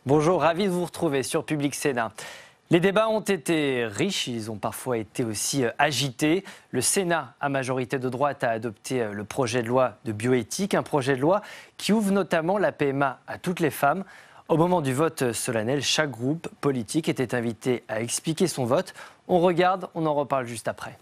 Bonjour, ravi de vous retrouver sur Public Sénat. Les débats ont été riches, ils ont parfois été aussi agités. Le Sénat, à majorité de droite, a adopté le projet de loi de bioéthique, un projet de loi qui ouvre notamment la PMA à toutes les femmes. Au moment du vote solennel, chaque groupe politique était invité à expliquer son vote. On regarde, on en reparle juste après.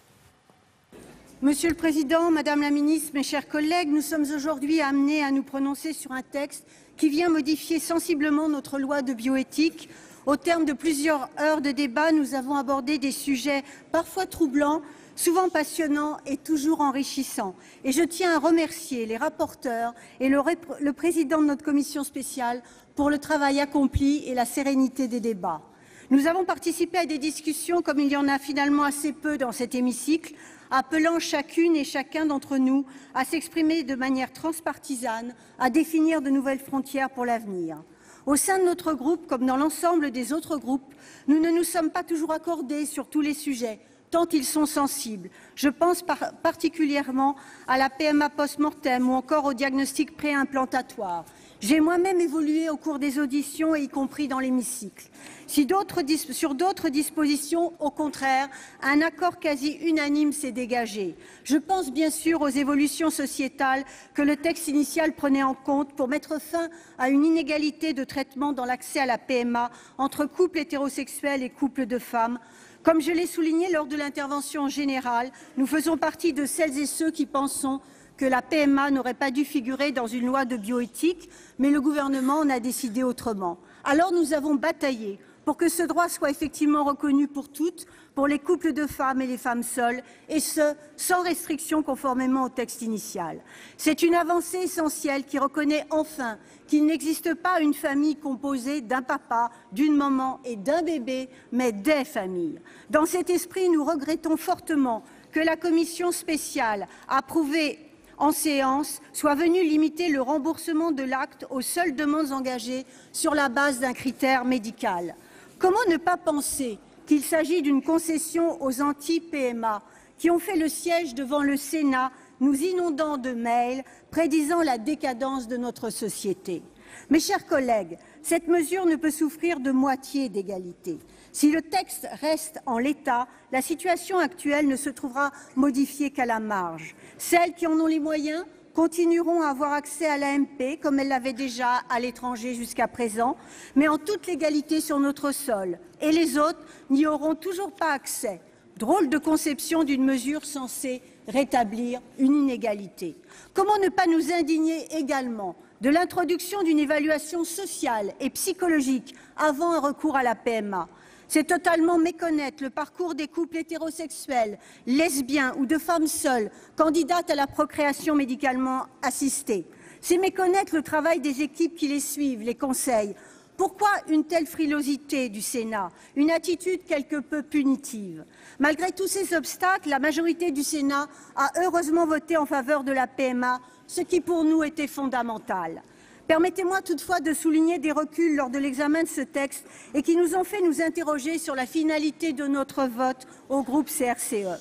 Monsieur le Président, Madame la Ministre, mes chers collègues, nous sommes aujourd'hui amenés à nous prononcer sur un texte qui vient modifier sensiblement notre loi de bioéthique. Au terme de plusieurs heures de débat, nous avons abordé des sujets parfois troublants, souvent passionnants et toujours enrichissants. Et je tiens à remercier les rapporteurs et le président de notre commission spéciale pour le travail accompli et la sérénité des débats. Nous avons participé à des discussions comme il y en a finalement assez peu dans cet hémicycle, appelant chacune et chacun d'entre nous à s'exprimer de manière transpartisane, à définir de nouvelles frontières pour l'avenir. Au sein de notre groupe, comme dans l'ensemble des autres groupes, nous ne nous sommes pas toujours accordés sur tous les sujets, tant ils sont sensibles. Je pense particulièrement à la PMA post-mortem ou encore au diagnostic préimplantatoire. J'ai moi-même évolué au cours des auditions, y compris dans l'hémicycle. Sur d'autres dispositions, au contraire, un accord quasi unanime s'est dégagé. Je pense bien sûr aux évolutions sociétales que le texte initial prenait en compte pour mettre fin à une inégalité de traitement dans l'accès à la PMA entre couples hétérosexuels et couples de femmes. Comme je l'ai souligné lors de l'intervention générale, nous faisons partie de celles et ceux qui pensons que la PMA n'aurait pas dû figurer dans une loi de bioéthique, mais le gouvernement en a décidé autrement. Alors nous avons bataillé pour que ce droit soit effectivement reconnu pour toutes, pour les couples de femmes et les femmes seules, et ce, sans restriction conformément au texte initial. C'est une avancée essentielle qui reconnaît enfin qu'il n'existe pas une famille composée d'un papa, d'une maman et d'un bébé, mais des familles. Dans cet esprit, nous regrettons fortement que la commission spéciale approuvée en séance soit venue limiter le remboursement de l'acte aux seules demandes engagées sur la base d'un critère médical. Comment ne pas penser qu'il s'agit d'une concession aux anti-PMA qui ont fait le siège devant le Sénat, nous inondant de mails prédisant la décadence de notre société. Mes chers collègues, cette mesure ne peut souffrir de moitié d'égalité. Si le texte reste en l'état, la situation actuelle ne se trouvera modifiée qu'à la marge. Celles qui en ont les moyens continueront à avoir accès à l'AMP, comme elles l'avaient déjà à l'étranger jusqu'à présent, mais en toute légalité sur notre sol. Et les autres n'y auront toujours pas accès. Drôle de conception d'une mesure censée rétablir une inégalité. Comment ne pas nous indigner également de l'introduction d'une évaluation sociale et psychologique avant un recours à la PMA? C'est totalement méconnaître le parcours des couples hétérosexuels, lesbiens ou de femmes seules, candidates à la procréation médicalement assistée. C'est méconnaître le travail des équipes qui les suivent, les conseillent. Pourquoi une telle frilosité du Sénat, une attitude quelque peu punitive? Malgré tous ces obstacles, la majorité du Sénat a heureusement voté en faveur de la PMA, ce qui pour nous était fondamental. Permettez-moi toutefois de souligner des reculs lors de l'examen de ce texte et qui nous ont fait nous interroger sur la finalité de notre vote au groupe CRCE.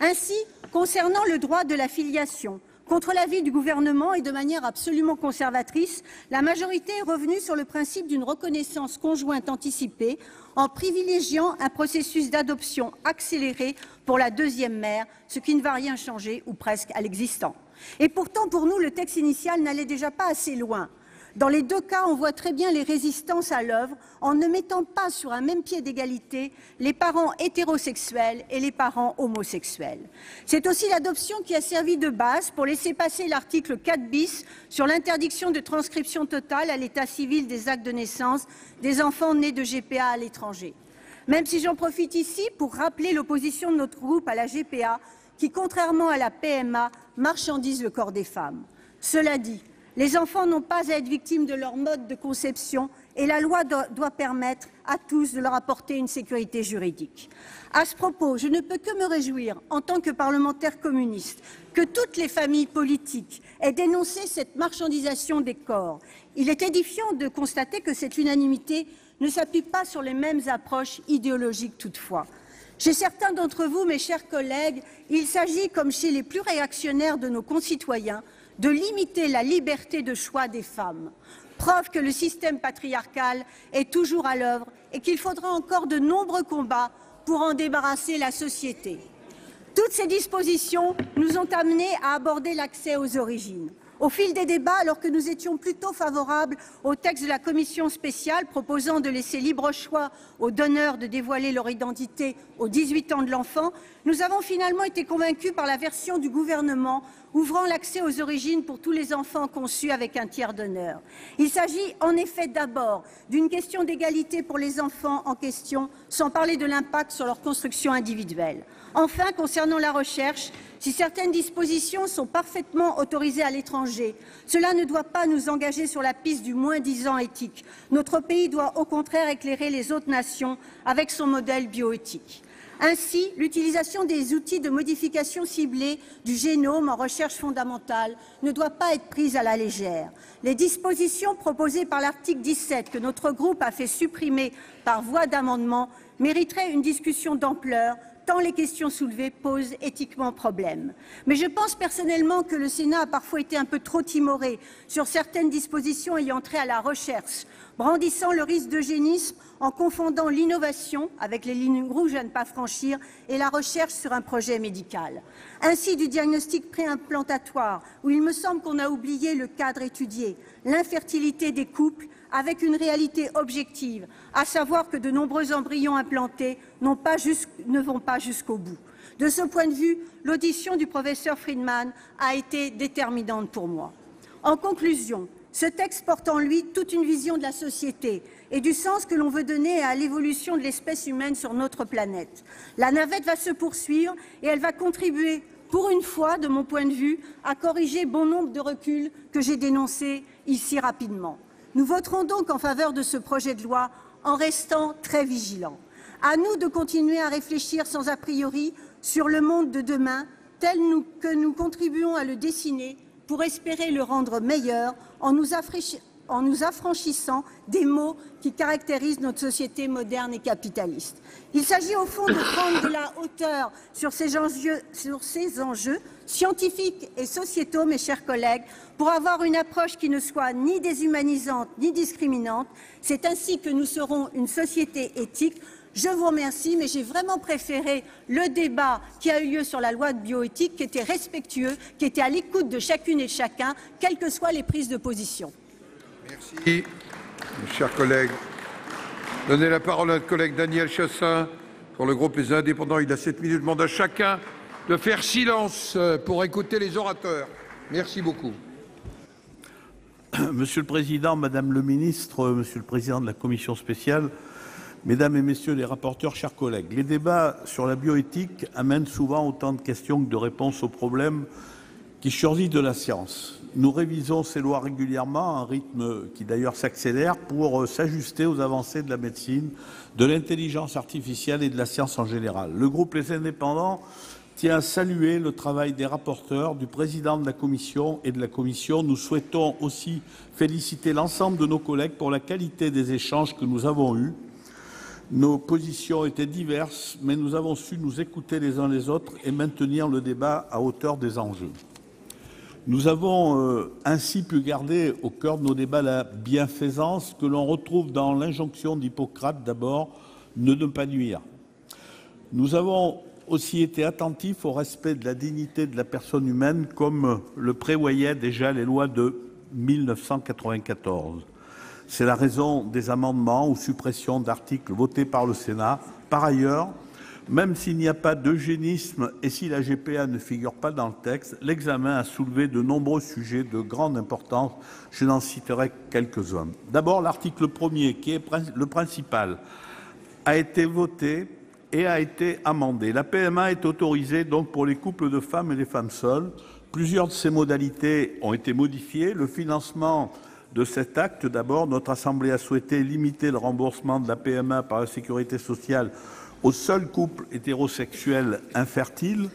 Ainsi, concernant le droit de la filiation, contre l'avis du gouvernement et de manière absolument conservatrice, la majorité est revenue sur le principe d'une reconnaissance conjointe anticipée en privilégiant un processus d'adoption accéléré pour la deuxième mère, ce qui ne va rien changer ou presque à l'existant. Et pourtant, pour nous, le texte initial n'allait déjà pas assez loin. Dans les deux cas, on voit très bien les résistances à l'œuvre en ne mettant pas sur un même pied d'égalité les parents hétérosexuels et les parents homosexuels. C'est aussi l'adoption qui a servi de base pour laisser passer l'article 4 bis sur l'interdiction de transcription totale à l'état civil des actes de naissance des enfants nés de GPA à l'étranger. Même si j'en profite ici pour rappeler l'opposition de notre groupe à la GPA qui, contrairement à la PMA, marchandise le corps des femmes. Cela dit, les enfants n'ont pas à être victimes de leur mode de conception et la loi doit permettre à tous de leur apporter une sécurité juridique. À ce propos, je ne peux que me réjouir, en tant que parlementaire communiste, que toutes les familles politiques aient dénoncé cette marchandisation des corps. Il est édifiant de constater que cette unanimité ne s'appuie pas sur les mêmes approches idéologiques toutefois. Chez certains d'entre vous, mes chers collègues, il s'agit, comme chez les plus réactionnaires de nos concitoyens, de limiter la liberté de choix des femmes. preuve que le système patriarcal est toujours à l'œuvre et qu'il faudra encore de nombreux combats pour en débarrasser la société. Toutes ces dispositions nous ont amenés à aborder l'accès aux origines. Au fil des débats, alors que nous étions plutôt favorables au texte de la commission spéciale proposant de laisser libre choix aux donneurs de dévoiler leur identité aux 18 ans de l'enfant, nous avons finalement été convaincus par la version du gouvernement ouvrant l'accès aux origines pour tous les enfants conçus avec un tiers donneur. Il s'agit en effet d'abord d'une question d'égalité pour les enfants en question, sans parler de l'impact sur leur construction individuelle. Enfin, concernant la recherche, si certaines dispositions sont parfaitement autorisées à l'étranger, cela ne doit pas nous engager sur la piste du moins-disant éthique. Notre pays doit au contraire éclairer les autres nations avec son modèle bioéthique. Ainsi, l'utilisation des outils de modification ciblée du génome en recherche fondamentale ne doit pas être prise à la légère. Les dispositions proposées par l'article 17, que notre groupe a fait supprimer par voie d'amendement, mériteraient une discussion d'ampleur, tant les questions soulevées posent éthiquement problème. Mais je pense personnellement que le Sénat a parfois été un peu trop timoré sur certaines dispositions ayant trait à la recherche, brandissant le risque d'eugénisme en confondant l'innovation, avec les lignes rouges à ne pas franchir, et la recherche sur un projet médical. Ainsi, du diagnostic préimplantatoire, où il me semble qu'on a oublié le cadre étudié, l'infertilité des couples, avec une réalité objective, à savoir que de nombreux embryons implantés ne vont pas jusqu'au bout. De ce point de vue, l'audition du professeur Friedman a été déterminante pour moi. En conclusion, ce texte porte en lui toute une vision de la société et du sens que l'on veut donner à l'évolution de l'espèce humaine sur notre planète. La navette va se poursuivre et elle va contribuer, pour une fois, de mon point de vue, à corriger bon nombre de reculs que j'ai dénoncés ici rapidement. Nous voterons donc en faveur de ce projet de loi en restant très vigilants. À nous de continuer à réfléchir sans a priori sur le monde de demain, tel que nous contribuons à le dessiner pour espérer le rendre meilleur en nous affranchissant des maux qui caractérisent notre société moderne et capitaliste. Il s'agit au fond de prendre de la hauteur sur ces enjeux scientifiques et sociétaux, mes chers collègues, pour avoir une approche qui ne soit ni déshumanisante ni discriminante. C'est ainsi que nous serons une société éthique. Je vous remercie, mais j'ai vraiment préféré le débat qui a eu lieu sur la loi de bioéthique, qui était respectueux, qui était à l'écoute de chacune et de chacun, quelles que soient les prises de position. Merci, mes chers collègues. Donnez la parole à notre collègue Daniel Chassaing pour le groupe Les Indépendants. Il a 7 minutes. Je demande à chacun de faire silence pour écouter les orateurs. Merci beaucoup. Monsieur le Président, Madame le Ministre, Monsieur le Président de la Commission spéciale, Mesdames et Messieurs les rapporteurs, chers collègues, les débats sur la bioéthique amènent souvent autant de questions que de réponses aux problèmes qui surgissent de la science. Nous révisons ces lois régulièrement, à un rythme qui d'ailleurs s'accélère, pour s'ajuster aux avancées de la médecine, de l'intelligence artificielle et de la science en général. Le groupe Les Indépendants tient à saluer le travail des rapporteurs, du président de la Commission et de la Commission. Nous souhaitons aussi féliciter l'ensemble de nos collègues pour la qualité des échanges que nous avons eus. Nos positions étaient diverses, mais nous avons su nous écouter les uns les autres et maintenir le débat à hauteur des enjeux. Nous avons ainsi pu garder au cœur de nos débats la bienfaisance que l'on retrouve dans l'injonction d'Hippocrate d'abord, ne pas nuire. Nous avons aussi été attentifs au respect de la dignité de la personne humaine, comme le prévoyaient déjà les lois de 1994. C'est la raison des amendements ou suppressions d'articles votés par le Sénat. Par ailleurs, même s'il n'y a pas d'eugénisme et si la GPA ne figure pas dans le texte, l'examen a soulevé de nombreux sujets de grande importance. Je n'en citerai quelques-uns. D'abord, l'article 1er, qui est le principal, a été voté et a été amendé. La PMA est autorisée donc pour les couples de femmes et les femmes seules. Plusieurs de ces modalités ont été modifiées. Le financement de cet acte, d'abord, notre Assemblée a souhaité limiter le remboursement de la PMA par la Sécurité sociale aux seuls couples hétérosexuels infertiles.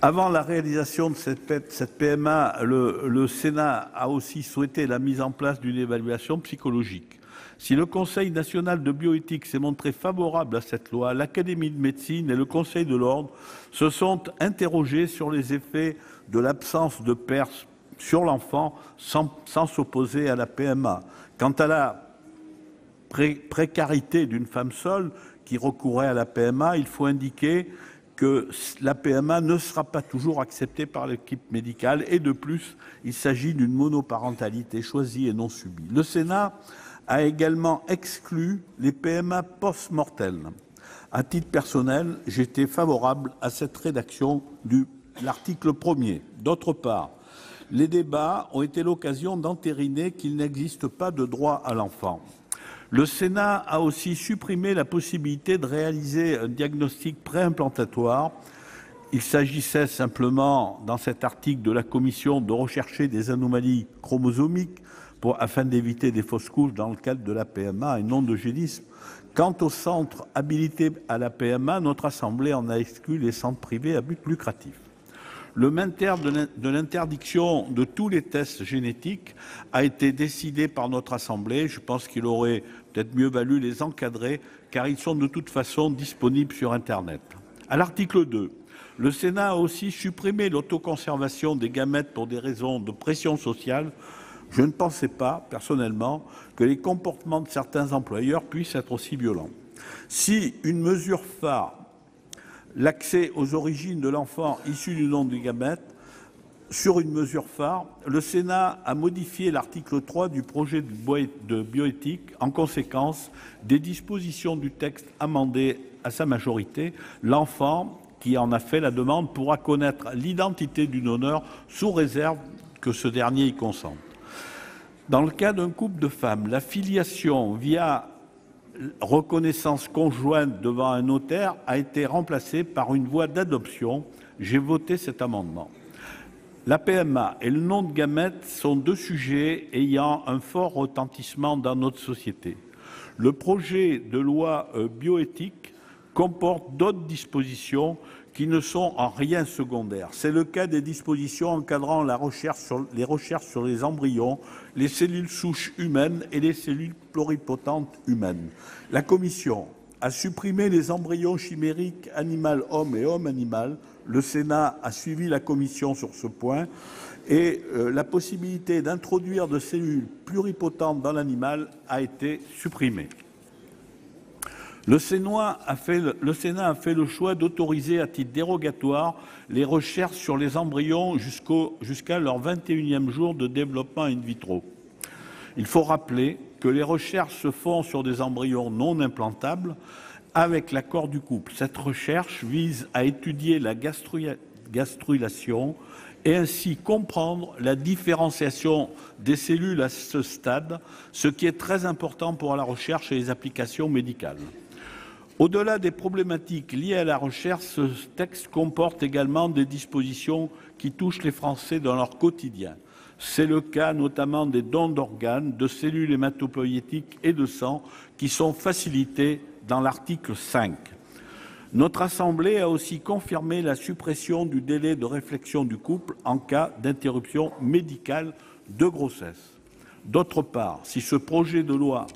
Avant la réalisation de cette PMA, le Sénat a aussi souhaité la mise en place d'une évaluation psychologique. Si le Conseil national de bioéthique s'est montré favorable à cette loi, l'Académie de médecine et le Conseil de l'ordre se sont interrogés sur les effets de l'absence de père sur l'enfant sans s'opposer à la PMA. Quant à la précarité d'une femme seule qui recourrait à la PMA, il faut indiquer que la PMA ne sera pas toujours acceptée par l'équipe médicale et de plus, il s'agit d'une monoparentalité choisie et non subie. Le Sénat a également exclu les PMA post-mortelles. À titre personnel, j'étais favorable à cette rédaction de l'article 1er. D'autre part, les débats ont été l'occasion d'entériner qu'il n'existe pas de droit à l'enfant. Le Sénat a aussi supprimé la possibilité de réaliser un diagnostic préimplantatoire. Il s'agissait simplement, dans cet article de la Commission, de rechercher des anomalies chromosomiques afin d'éviter des fausses couches dans le cadre de la PMA et non d'eugénisme. Quant aux centres habilités à la PMA, notre Assemblée en a exclu les centres privés à but lucratif. Le maintien de l'interdiction de tous les tests génétiques a été décidé par notre Assemblée. Je pense qu'il aurait peut-être mieux valu les encadrer, car ils sont de toute façon disponibles sur Internet. À l'article 2, le Sénat a aussi supprimé l'autoconservation des gamètes pour des raisons de pression sociale. Je ne pensais pas, personnellement, que les comportements de certains employeurs puissent être aussi violents. Si une mesure phare, l'accès aux origines de l'enfant issu du don des gamètes, sur une mesure phare, le Sénat a modifié l'article 3 du projet de bioéthique. En conséquence, des dispositions du texte amendées à sa majorité, l'enfant qui en a fait la demande pourra connaître l'identité du donneur sous réserve que ce dernier y consente. Dans le cas d'un couple de femmes, la filiation via reconnaissance conjointe devant un notaire a été remplacée par une voie d'adoption. J'ai voté cet amendement. La PMA et le nom de gamètes sont deux sujets ayant un fort retentissement dans notre société. Le projet de loi bioéthique comporte d'autres dispositions qui ne sont en rien secondaires. C'est le cas des dispositions encadrant les recherches sur les embryons, les cellules souches humaines et les cellules pluripotentes humaines. La Commission a supprimé les embryons chimériques animal-homme et homme-animal. Le Sénat a suivi la Commission sur ce point et la possibilité d'introduire de cellules pluripotentes dans l'animal a été supprimée. Le Sénat a fait le choix d'autoriser à titre dérogatoire les recherches sur les embryons jusqu'à leur 21e jour de développement in vitro. Il faut rappeler que les recherches se font sur des embryons non implantables avec l'accord du couple. Cette recherche vise à étudier la gastrulation et ainsi comprendre la différenciation des cellules à ce stade, ce qui est très important pour la recherche et les applications médicales. Au-delà des problématiques liées à la recherche, ce texte comporte également des dispositions qui touchent les Français dans leur quotidien. C'est le cas notamment des dons d'organes, de cellules hématopoïétiques et de sang qui sont facilités dans l'article 5. Notre Assemblée a aussi confirmé la suppression du délai de réflexion du couple en cas d'interruption médicale de grossesse. D'autre part, si ce projet de loi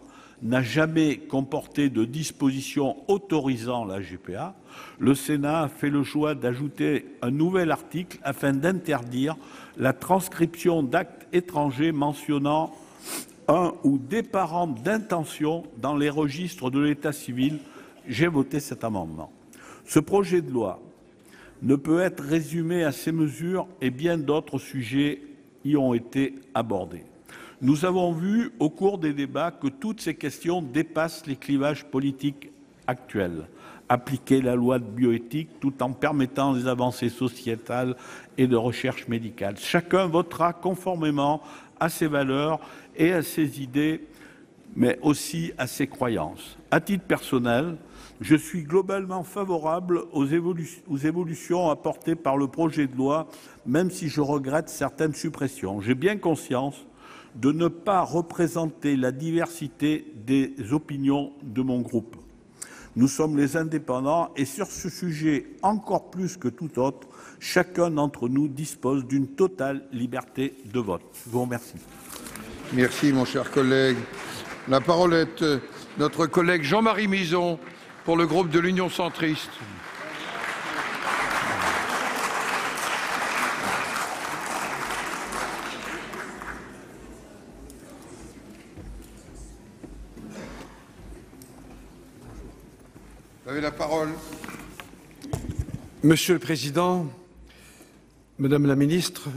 n'a jamais comporté de disposition autorisant la GPA, le Sénat a fait le choix d'ajouter un nouvel article afin d'interdire la transcription d'actes étrangers mentionnant un ou des parents d'intention dans les registres de l'état civil. J'ai voté cet amendement. Ce projet de loi ne peut être résumé à ces mesures et bien d'autres sujets y ont été abordés. Nous avons vu au cours des débats que toutes ces questions dépassent les clivages politiques actuels. Appliquer la loi de bioéthique tout en permettant les avancées sociétales et de recherche médicale. Chacun votera conformément à ses valeurs et à ses idées, mais aussi à ses croyances. À titre personnel, je suis globalement favorable aux évolutions apportées par le projet de loi, même si je regrette certaines suppressions. J'ai bien conscience de ne pas représenter la diversité des opinions de mon groupe. Nous sommes les indépendants et sur ce sujet, encore plus que tout autre, chacun d'entre nous dispose d'une totale liberté de vote. Je vous remercie. Merci, mon cher collègue. La parole est à notre collègue Jean-Marie Mison pour le groupe de l'Union centriste. Vous avez la parole. Monsieur le Président, Madame la Ministre,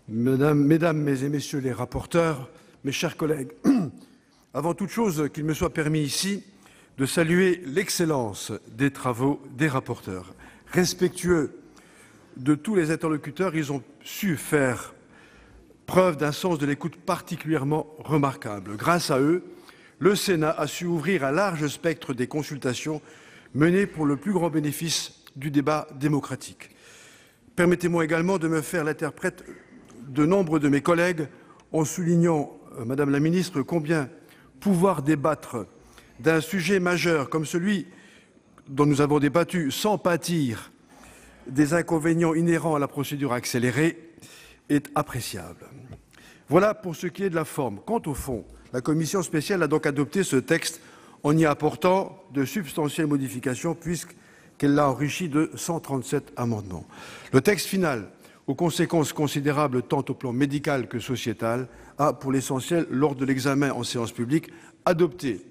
Mesdames et Messieurs les rapporteurs, mes chers collègues, avant toute chose, qu'il me soit permis ici de saluer l'excellence des travaux des rapporteurs. Respectueux de tous les interlocuteurs, ils ont su faire preuve d'un sens de l'écoute particulièrement remarquable. Grâce à eux, le Sénat a su ouvrir un large spectre des consultations menées pour le plus grand bénéfice du débat démocratique. Permettez-moi également de me faire l'interprète de nombre de mes collègues en soulignant, Madame la Ministre, combien pouvoir débattre d'un sujet majeur comme celui dont nous avons débattu sans pâtir des inconvénients inhérents à la procédure accélérée est appréciable. Voilà pour ce qui est de la forme. Quant au fond, la commission spéciale a donc adopté ce texte en y apportant de substantielles modifications puisqu'elle l'a enrichi de 137 amendements. Le texte final, aux conséquences considérables tant au plan médical que sociétal, a pour l'essentiel, lors de l'examen en séance publique, adopté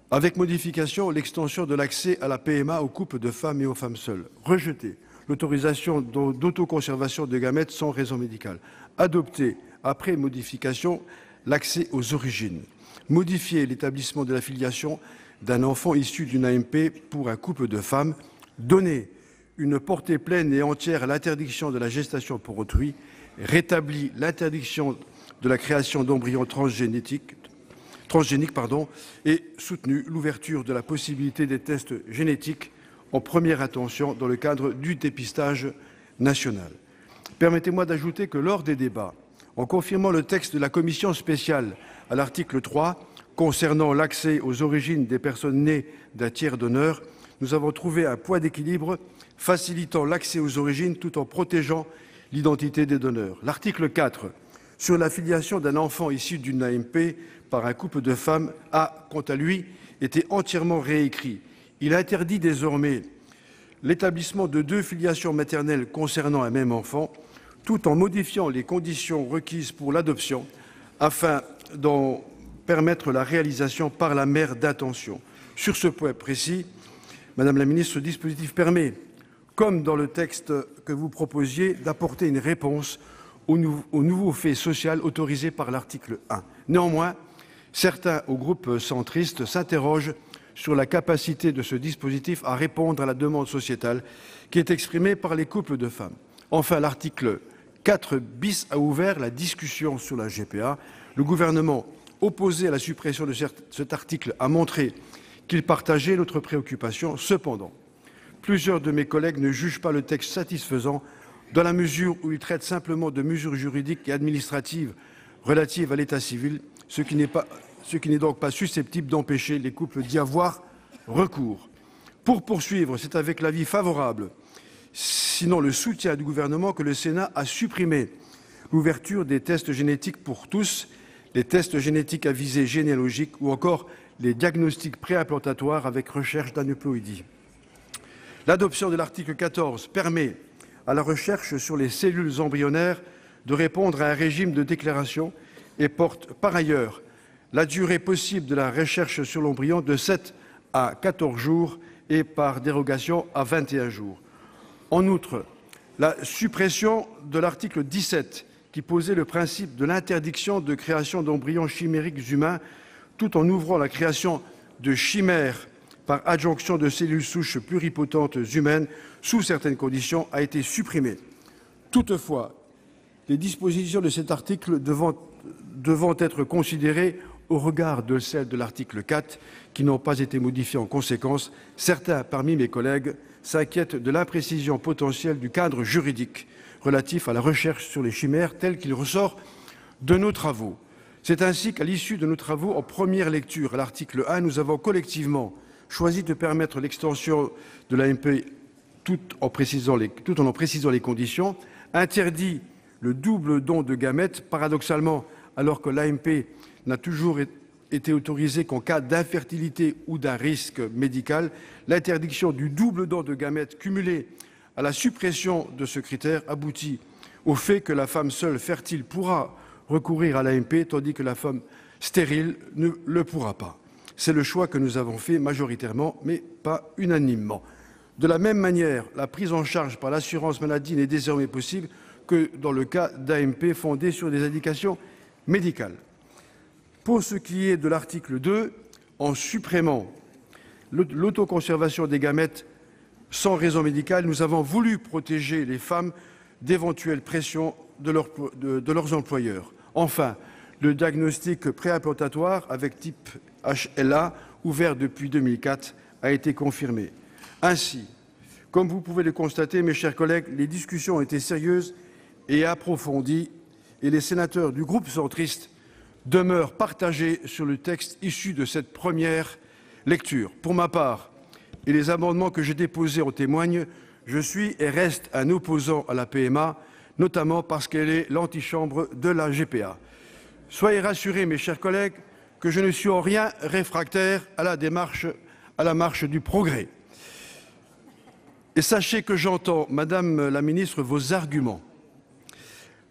avec modification l'extension de l'accès à la PMA aux couples de femmes et aux femmes seules, rejeté l'autorisation d'autoconservation de gamètes sans raison médicale, adopté après modification l'accès aux origines, modifier l'établissement de la filiation d'un enfant issu d'une AMP pour un couple de femmes, donner une portée pleine et entière à l'interdiction de la gestation pour autrui, rétabli l'interdiction de la création d'embryons transgéniques, et soutenu l'ouverture de la possibilité des tests génétiques en première intention dans le cadre du dépistage national. Permettez-moi d'ajouter que lors des débats, en confirmant le texte de la commission spéciale à l'article 3 concernant l'accès aux origines des personnes nées d'un tiers donneur, nous avons trouvé un point d'équilibre facilitant l'accès aux origines tout en protégeant l'identité des donneurs. L'article 4 sur la filiation d'un enfant issu d'une AMP par un couple de femmes a, quant à lui, été entièrement réécrit. Il interdit désormais l'établissement de 2 filiations maternelles concernant un même enfant, tout en modifiant les conditions requises pour l'adoption, afin d'en permettre la réalisation par la mère d'intention. Sur ce point précis, Madame la Ministre, ce dispositif permet, comme dans le texte que vous proposiez, d'apporter une réponse au nouveau fait social autorisé par l'article 1. Néanmoins, certains au groupe centriste s'interrogent sur la capacité de ce dispositif à répondre à la demande sociétale qui est exprimée par les couples de femmes. Enfin, l'article 4 bis a ouvert la discussion sur la GPA. Le gouvernement, opposé à la suppression de cet article, a montré qu'il partageait notre préoccupation. Cependant, plusieurs de mes collègues ne jugent pas le texte satisfaisant dans la mesure où il traite simplement de mesures juridiques et administratives relatives à l'état civil, ce qui n'est donc pas susceptible d'empêcher les couples d'y avoir recours. Pour poursuivre, c'est avec l'avis favorable, sinon le soutien du gouvernement, que le Sénat a supprimé l'ouverture des tests génétiques pour tous, les tests génétiques à visée généalogique ou encore les diagnostics préimplantatoires avec recherche d'aneuploïdie. L'adoption de l'article 14 permet à la recherche sur les cellules embryonnaires de répondre à un régime de déclaration et porte par ailleurs la durée possible de la recherche sur l'embryon de 7 à 14 jours et par dérogation à 21 jours. En outre, la suppression de l'article 17 qui posait le principe de l'interdiction de création d'embryons chimériques humains tout en ouvrant la création de chimères par adjonction de cellules souches pluripotentes humaines sous certaines conditions a été supprimée. Toutefois, les dispositions de cet article devant être considérées au regard de celles de l'article 4 qui n'ont pas été modifiées en conséquence, certains parmi mes collègues s'inquiètent de l'imprécision potentielle du cadre juridique relatif à la recherche sur les chimères tel qu'il ressort de nos travaux. C'est ainsi qu'à l'issue de nos travaux en première lecture à l'article 1, nous avons collectivement choisi de permettre l'extension de l'AMP tout en en précisant les conditions, interdit le double don de gamètes, paradoxalement, alors que l'AMP n'a toujours été autorisée qu'en cas d'infertilité ou d'un risque médical, l'interdiction du double don de gamètes cumulée à la suppression de ce critère aboutit au fait que la femme seule fertile pourra recourir à l'AMP, tandis que la femme stérile ne le pourra pas. C'est le choix que nous avons fait majoritairement, mais pas unanimement. De la même manière, la prise en charge par l'assurance maladie n'est désormais possible que dans le cas d'AMP fondées sur des indications médicales. Pour ce qui est de l'article 2, en supprimant l'autoconservation des gamètes sans raison médicale, nous avons voulu protéger les femmes d'éventuelles pressions de leurs employeurs. Enfin, le diagnostic préimplantatoire avec type HLA, ouvert depuis 2004, a été confirmé. Ainsi, comme vous pouvez le constater, mes chers collègues, les discussions ont été sérieuses et approfondies, et les sénateurs du groupe centriste demeurent partagés sur le texte issu de cette première lecture. Pour ma part, et les amendements que j'ai déposés en témoignent, je suis et reste un opposant à la PMA, notamment parce qu'elle est l'antichambre de la GPA. Soyez rassurés, mes chers collègues, que je ne suis en rien réfractaire à la marche du progrès. Et sachez que j'entends, Madame la Ministre, vos arguments.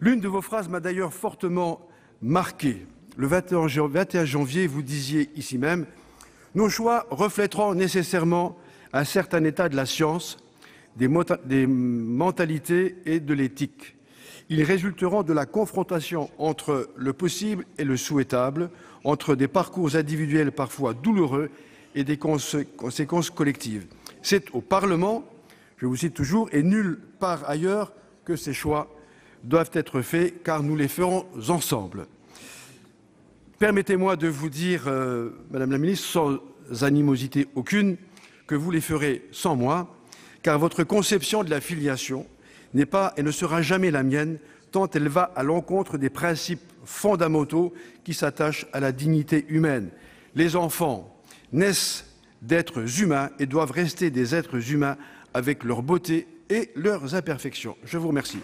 L'une de vos phrases m'a d'ailleurs fortement marqué. Le 21 janvier, vous disiez ici même « Nos choix reflèteront nécessairement un certain état de la science, des mentalités et de l'éthique. Ils résulteront de la confrontation entre le possible et le souhaitable, entre des parcours individuels parfois douloureux et des conséquences collectives. C'est au Parlement, je vous cite toujours, et nulle part ailleurs que ces choix doivent être faits, car nous les ferons ensemble. » Permettez-moi de vous dire, Madame la Ministre, sans animosité aucune, que vous les ferez sans moi, car votre conception de la filiation n'est pas et ne sera jamais la mienne, tant elle va à l'encontre des principes fondamentaux qui s'attachent à la dignité humaine. Les enfants naissent d'êtres humains et doivent rester des êtres humains avec leur beauté et leurs imperfections. Je vous remercie.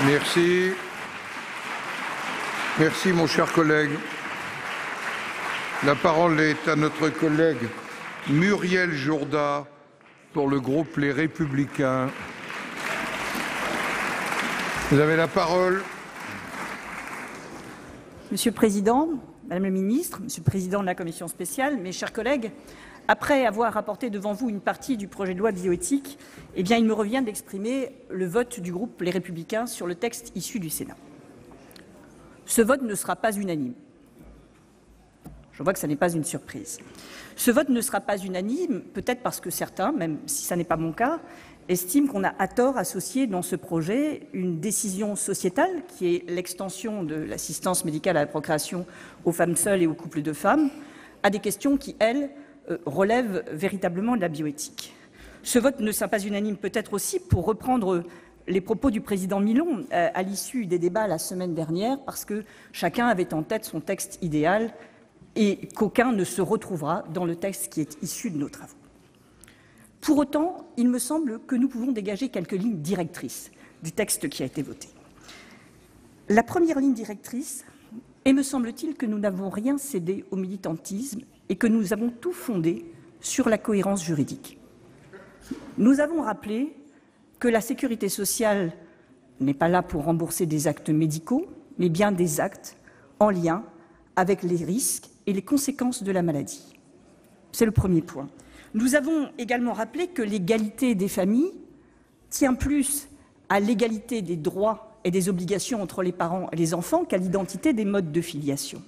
Merci. Merci, mon cher collègue. La parole est à notre collègue Muriel Jourda pour le groupe Les Républicains. Vous avez la parole. Monsieur le Président, Madame la Ministre, Monsieur le Président de la Commission spéciale, mes chers collègues, après avoir rapporté devant vous une partie du projet de loi bioéthique, eh bien, il me revient d'exprimer le vote du groupe Les Républicains sur le texte issu du Sénat. Ce vote ne sera pas unanime. Je vois que ce n'est pas une surprise. Ce vote ne sera pas unanime, peut-être parce que certains, même si ce n'est pas mon cas, estiment qu'on a à tort associé dans ce projet une décision sociétale qui est l'extension de l'assistance médicale à la procréation aux femmes seules et aux couples de femmes, à des questions qui, elles, relèvent véritablement de la bioéthique. Ce vote ne sera pas unanime peut-être aussi pour reprendre les propos du président Milon à l'issue des débats la semaine dernière, parce que chacun avait en tête son texte idéal et qu'aucun ne se retrouvera dans le texte qui est issu de nos travaux. Pour autant, il me semble que nous pouvons dégager quelques lignes directrices du texte qui a été voté. La première ligne directrice est, me semble-t-il, que nous n'avons rien cédé au militantisme et que nous avons tout fondé sur la cohérence juridique. Nous avons rappelé que la sécurité sociale n'est pas là pour rembourser des actes médicaux, mais bien des actes en lien avec les risques et les conséquences de la maladie. C'est le premier point. Nous avons également rappelé que l'égalité des familles tient plus à l'égalité des droits et des obligations entre les parents et les enfants qu'à l'identité des modes de filiation.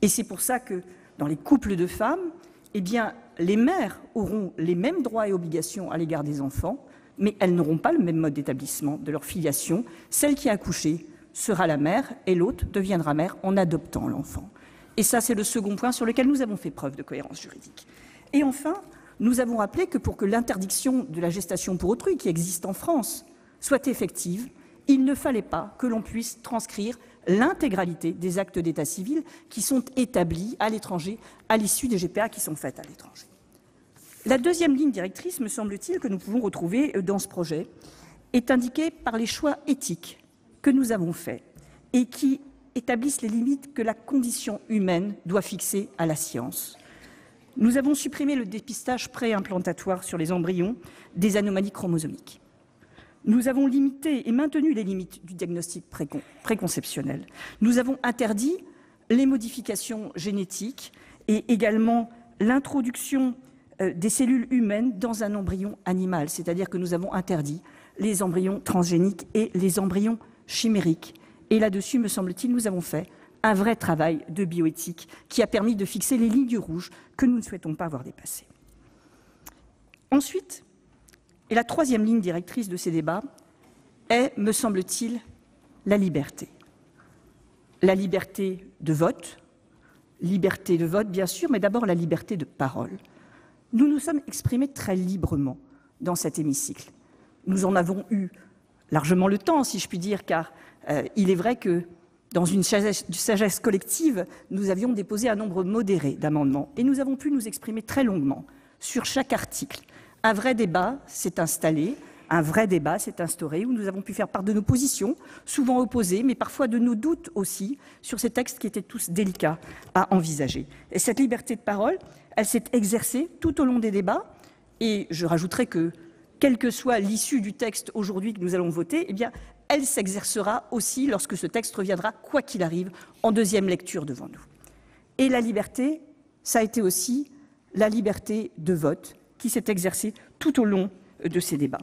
Et c'est pour ça que dans les couples de femmes, eh bien, les mères auront les mêmes droits et obligations à l'égard des enfants, mais elles n'auront pas le même mode d'établissement de leur filiation. Celle qui a accouché sera la mère et l'autre deviendra mère en adoptant l'enfant. Et ça, c'est le second point sur lequel nous avons fait preuve de cohérence juridique. Et enfin, nous avons rappelé que pour que l'interdiction de la gestation pour autrui, qui existe en France, soit effective, il ne fallait pas que l'on puisse transcrire l'intégralité des actes d'état civil qui sont établis à l'étranger à l'issue des GPA qui sont faites à l'étranger. La deuxième ligne directrice, me semble-t-il, que nous pouvons retrouver dans ce projet est indiquée par les choix éthiques que nous avons faits et qui établissent les limites que la condition humaine doit fixer à la science. Nous avons supprimé le dépistage préimplantatoire sur les embryons des anomalies chromosomiques. Nous avons limité et maintenu les limites du diagnostic préconceptionnel. Nous avons interdit les modifications génétiques et également l'introduction des cellules humaines dans un embryon animal, c'est-à-dire que nous avons interdit les embryons transgéniques et les embryons chimériques. Et là-dessus, me semble-t-il, nous avons fait un vrai travail de bioéthique qui a permis de fixer les lignes rouges que nous ne souhaitons pas voir dépassées. Ensuite, et la troisième ligne directrice de ces débats est, me semble-t-il, la liberté. La liberté de vote, bien sûr, mais d'abord la liberté de parole. Nous nous sommes exprimés très librement dans cet hémicycle. Nous en avons eu largement le temps, si je puis dire, car il est vrai que dans une sagesse collective, nous avions déposé un nombre modéré d'amendements et nous avons pu nous exprimer très longuement sur chaque article. Un vrai débat s'est installé, un vrai débat s'est instauré où nous avons pu faire part de nos positions, souvent opposées, mais parfois de nos doutes aussi, sur ces textes qui étaient tous délicats à envisager. Et cette liberté de parole, elle s'est exercée tout au long des débats et je rajouterai que, quelle que soit l'issue du texte aujourd'hui que nous allons voter, eh bien, elle s'exercera aussi lorsque ce texte reviendra, quoi qu'il arrive, en deuxième lecture devant nous. Et la liberté, ça a été aussi la liberté de vote qui s'est exercée tout au long de ces débats.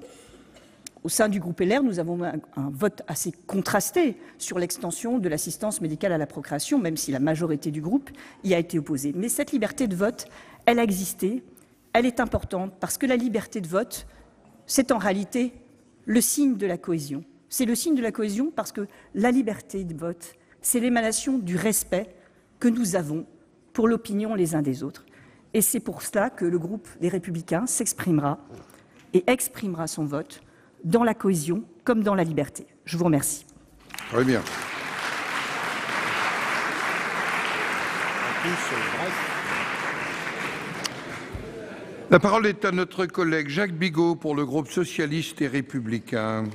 Au sein du groupe LR, nous avons un vote assez contrasté sur l'extension de l'assistance médicale à la procréation, même si la majorité du groupe y a été opposée. Mais cette liberté de vote, elle a existé, elle est importante, parce que la liberté de vote, c'est en réalité le signe de la cohésion. C'est le signe de la cohésion parce que la liberté de vote, c'est l'émanation du respect que nous avons pour l'opinion les uns des autres. Et c'est pour cela que le groupe des Républicains s'exprimera et exprimera son vote dans la cohésion comme dans la liberté. Je vous remercie. Très bien. La parole est à notre collègue Jacques Bigot pour le groupe socialiste et républicain.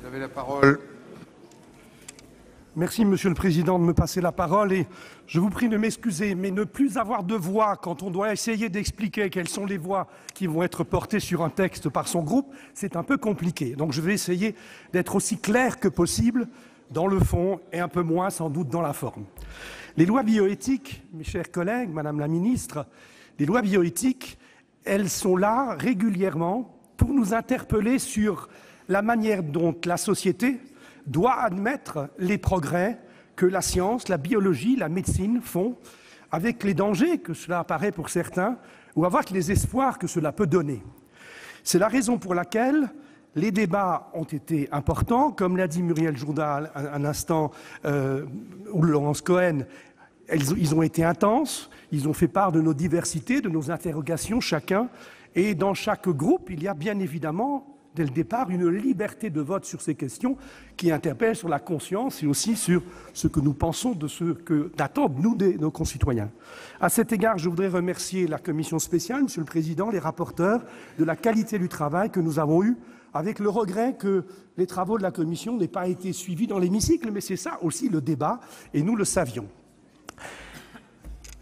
Vous avez la parole. Merci, Monsieur le Président, de me passer la parole et je vous prie de m'excuser, mais ne plus avoir de voix quand on doit essayer d'expliquer quelles sont les voix qui vont être portées sur un texte par son groupe, c'est un peu compliqué. Donc je vais essayer d'être aussi clair que possible dans le fond et un peu moins sans doute dans la forme. Les lois bioéthiques, mes chers collègues, Madame la Ministre, les lois bioéthiques, elles sont là régulièrement pour nous interpeller sur la manière dont la société doit admettre les progrès que la science, la biologie, la médecine font, avec les dangers que cela apparaît pour certains, ou avec les espoirs que cela peut donner. C'est la raison pour laquelle les débats ont été importants, comme l'a dit Muriel Jourda un instant, ou Laurence Cohen, ils ont été intenses, ils ont fait part de nos diversités, de nos interrogations chacun, et dans chaque groupe, il y a bien évidemment dès le départ, une liberté de vote sur ces questions qui interpellent sur la conscience et aussi sur ce que nous pensons de ce que d'attendre, nous, nos concitoyens. À cet égard, je voudrais remercier la Commission spéciale, Monsieur le Président, les rapporteurs, de la qualité du travail que nous avons eu, avec le regret que les travaux de la Commission n'aient pas été suivis dans l'hémicycle, mais c'est ça aussi le débat, et nous le savions.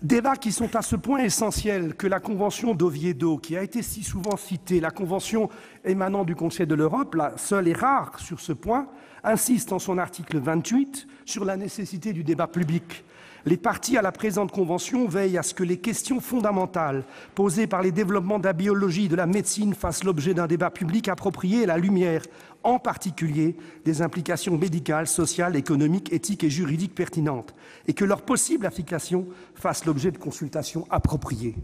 Débats qui sont à ce point essentiels que la Convention d'Oviedo, qui a été si souvent citée, la Convention émanant du Conseil de l'Europe, la seule et rare sur ce point, insiste en son article 28 sur la nécessité du débat public. Les parties à la présente Convention veillent à ce que les questions fondamentales posées par les développements de la biologie et de la médecine fassent l'objet d'un débat public approprié à la lumière, en particulier des implications médicales, sociales, économiques, éthiques et juridiques pertinentes, et que leur possible application fasse l'objet de consultations appropriées.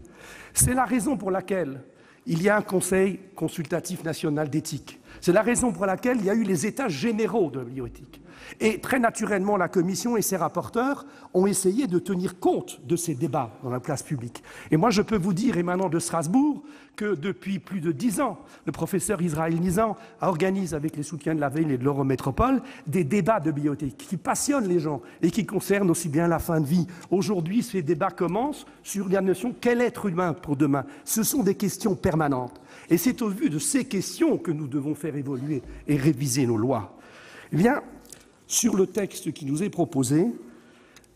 C'est la raison pour laquelle il y a un Conseil consultatif national d'éthique. C'est la raison pour laquelle il y a eu les États généraux de la bioéthique. Et très naturellement, la Commission et ses rapporteurs ont essayé de tenir compte de ces débats dans la place publique. Et moi, je peux vous dire, émanant de Strasbourg, que depuis plus de 10 ans, le professeur Israël Nizan organise, avec les soutiens de la ville et de l'Eurométropole, des débats de bioéthique qui passionnent les gens et qui concernent aussi bien la fin de vie. Aujourd'hui, ces débats commencent sur la notion « quel être humain pour demain ?» Ce sont des questions permanentes. Et c'est au vu de ces questions que nous devons faire évoluer et réviser nos lois. Eh bien, sur le texte qui nous est proposé,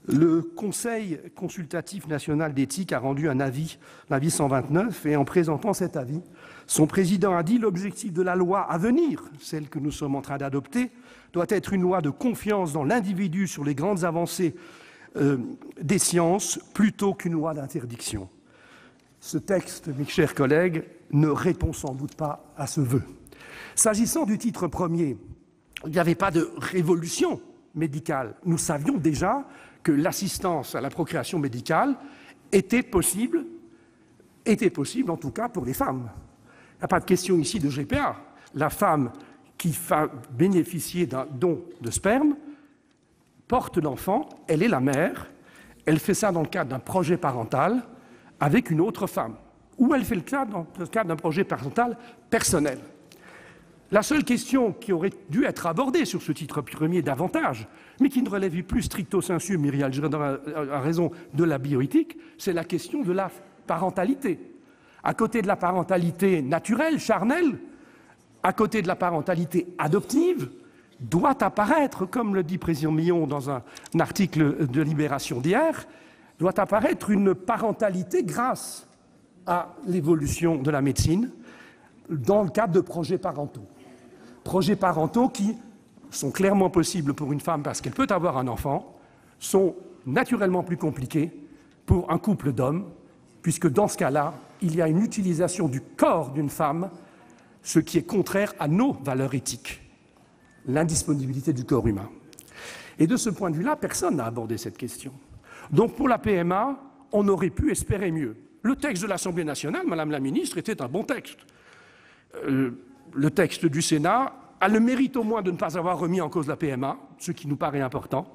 Le Conseil consultatif national d'éthique a rendu un avis, l'avis 129, et en présentant cet avis, son président a dit « L'objectif de la loi à venir, celle que nous sommes en train d'adopter, doit être une loi de confiance dans l'individu sur les grandes avancées des sciences, plutôt qu'une loi d'interdiction. » Ce texte, mes chers collègues, ne répond sans doute pas à ce vœu. S'agissant du titre premier, il n'y avait pas de révolution médicale. Nous savions déjà que l'assistance à la procréation médicale était possible en tout cas pour les femmes. Il n'y a pas de question ici de GPA. La femme qui va bénéficier d'un don de sperme porte l'enfant, elle est la mère, elle fait ça dans le cadre d'un projet parental avec une autre femme, ou elle fait dans le cadre d'un projet parental personnel. La seule question qui aurait dû être abordée sur ce titre premier davantage, mais qui ne relève plus stricto sensu, Myriam Jourdan a raison, de la bioéthique, c'est la question de la parentalité. À côté de la parentalité naturelle, charnelle, à côté de la parentalité adoptive, doit apparaître, comme le dit président Millon dans un article de Libération d'hier, doit apparaître une parentalité grâce à l'évolution de la médecine dans le cadre de projets parentaux. Projets parentaux qui sont clairement possibles pour une femme parce qu'elle peut avoir un enfant, sont naturellement plus compliqués pour un couple d'hommes, puisque dans ce cas-là, il y a une utilisation du corps d'une femme, ce qui est contraire à nos valeurs éthiques, l'indisponibilité du corps humain. Et de ce point de vue-là, personne n'a abordé cette question. Donc pour la PMA, on aurait pu espérer mieux. Le texte de l'Assemblée nationale, Madame la Ministre, était un bon texte. Le texte du Sénat a le mérite au moins de ne pas avoir remis en cause la PMA, ce qui nous paraît important.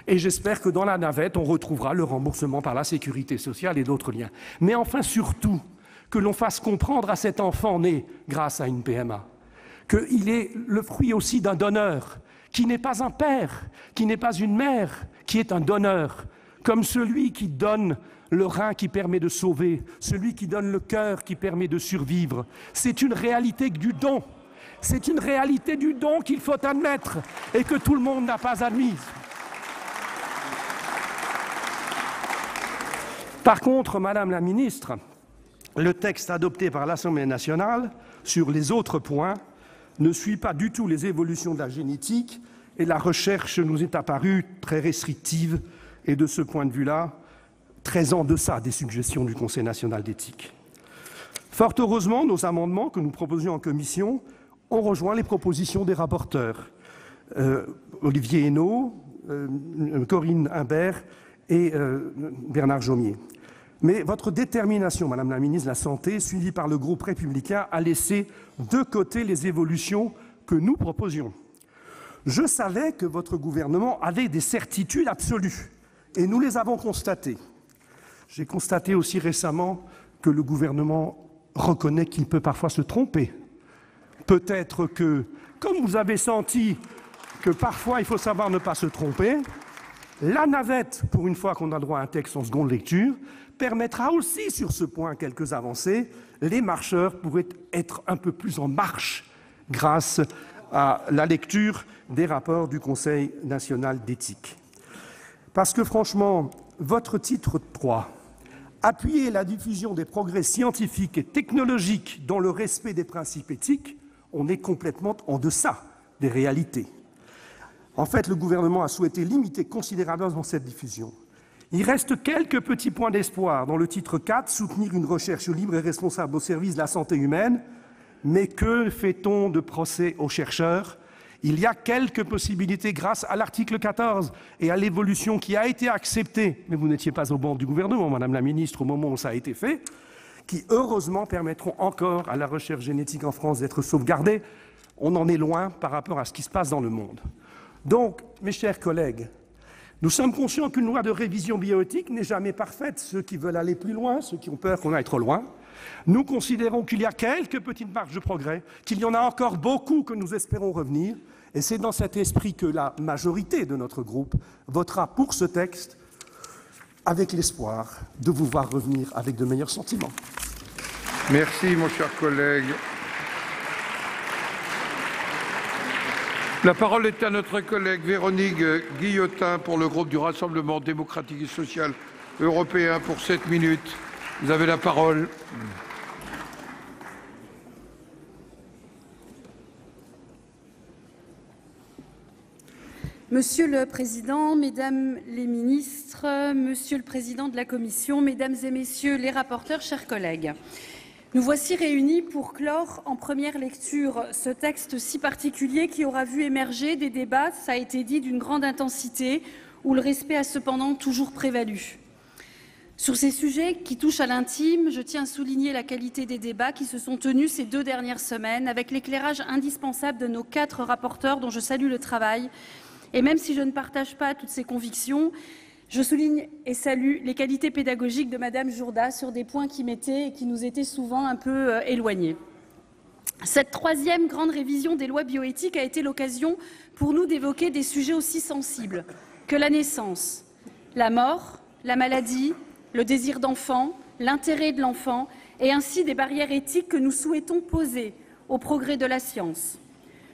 Et j'espère que dans la navette, on retrouvera le remboursement par la sécurité sociale et d'autres liens. Mais enfin, surtout, que l'on fasse comprendre à cet enfant né grâce à une PMA qu'il est le fruit aussi d'un donneur, qui n'est pas un père, qui n'est pas une mère, qui est un donneur, comme celui qui donne le rein qui permet de sauver, celui qui donne le cœur qui permet de survivre. C'est une réalité du don. C'est une réalité du don qu'il faut admettre et que tout le monde n'a pas admise. Par contre, Madame la Ministre, le texte adopté par l'Assemblée nationale sur les autres points ne suit pas du tout les évolutions de la génétique et la recherche nous est apparue très restrictive et de ce point de vue-là, très en deçà des suggestions du Conseil national d'éthique. Fort heureusement, nos amendements que nous proposions en commission ont rejoint les propositions des rapporteurs, Olivier Henno, Corinne Imbert et Bernard Jomier. Mais votre détermination, Madame la Ministre de la Santé, suivie par le groupe républicain, a laissé de côté les évolutions que nous proposions. Je savais que votre gouvernement avait des certitudes absolues, et nous les avons constatées. J'ai constaté aussi récemment que le gouvernement reconnaît qu'il peut parfois se tromper. Peut-être que, comme vous avez senti que parfois il faut savoir ne pas se tromper, la navette, pour une fois qu'on a droit à un texte en seconde lecture, permettra aussi sur ce point quelques avancées. Les marcheurs pourraient être un peu plus en marche grâce à la lecture des rapports du Conseil national d'éthique. Parce que franchement, votre titre 3, appuyer la diffusion des progrès scientifiques et technologiques dans le respect des principes éthiques, on est complètement en deçà des réalités. En fait, le gouvernement a souhaité limiter considérablement cette diffusion. Il reste quelques petits points d'espoir dans le titre 4, soutenir une recherche libre et responsable au service de la santé humaine. Mais que fait-on de procès aux chercheurs? Il y a quelques possibilités grâce à l'article 14 et à l'évolution qui a été acceptée, mais vous n'étiez pas au banc du gouvernement, Madame la Ministre, au moment où ça a été fait, qui heureusement permettront encore à la recherche génétique en France d'être sauvegardée. On en est loin par rapport à ce qui se passe dans le monde. Donc, mes chers collègues, nous sommes conscients qu'une loi de révision bioéthique n'est jamais parfaite. Ceux qui veulent aller plus loin, ceux qui ont peur qu'on aille trop loin, nous considérons qu'il y a quelques petites marges de progrès, qu'il y en a encore beaucoup que nous espérons revenir, et c'est dans cet esprit que la majorité de notre groupe votera pour ce texte, avec l'espoir de vous voir revenir avec de meilleurs sentiments. Merci, mon cher collègue. La parole est à notre collègue Véronique Guillotin pour le groupe du Rassemblement démocratique et social européen pour 7 minutes. Vous avez la parole. Monsieur le Président, Mesdames les ministres, Monsieur le Président de la Commission, Mesdames et Messieurs les rapporteurs, chers collègues, nous voici réunis pour clore en première lecture ce texte si particulier qui aura vu émerger des débats, ça a été dit, d'une grande intensité, où le respect a cependant toujours prévalu. Sur ces sujets qui touchent à l'intime, je tiens à souligner la qualité des débats qui se sont tenus ces 2 dernières semaines, avec l'éclairage indispensable de nos 4 rapporteurs dont je salue le travail. Et même si je ne partage pas toutes ces convictions, je souligne et salue les qualités pédagogiques de Madame Jourda sur des points qui m'étaient et qui nous étaient souvent un peu éloignés. Cette 3e grande révision des lois bioéthiques a été l'occasion pour nous d'évoquer des sujets aussi sensibles que la naissance, la mort, la maladie, le désir d'enfant, l'intérêt de l'enfant et ainsi des barrières éthiques que nous souhaitons poser au progrès de la science.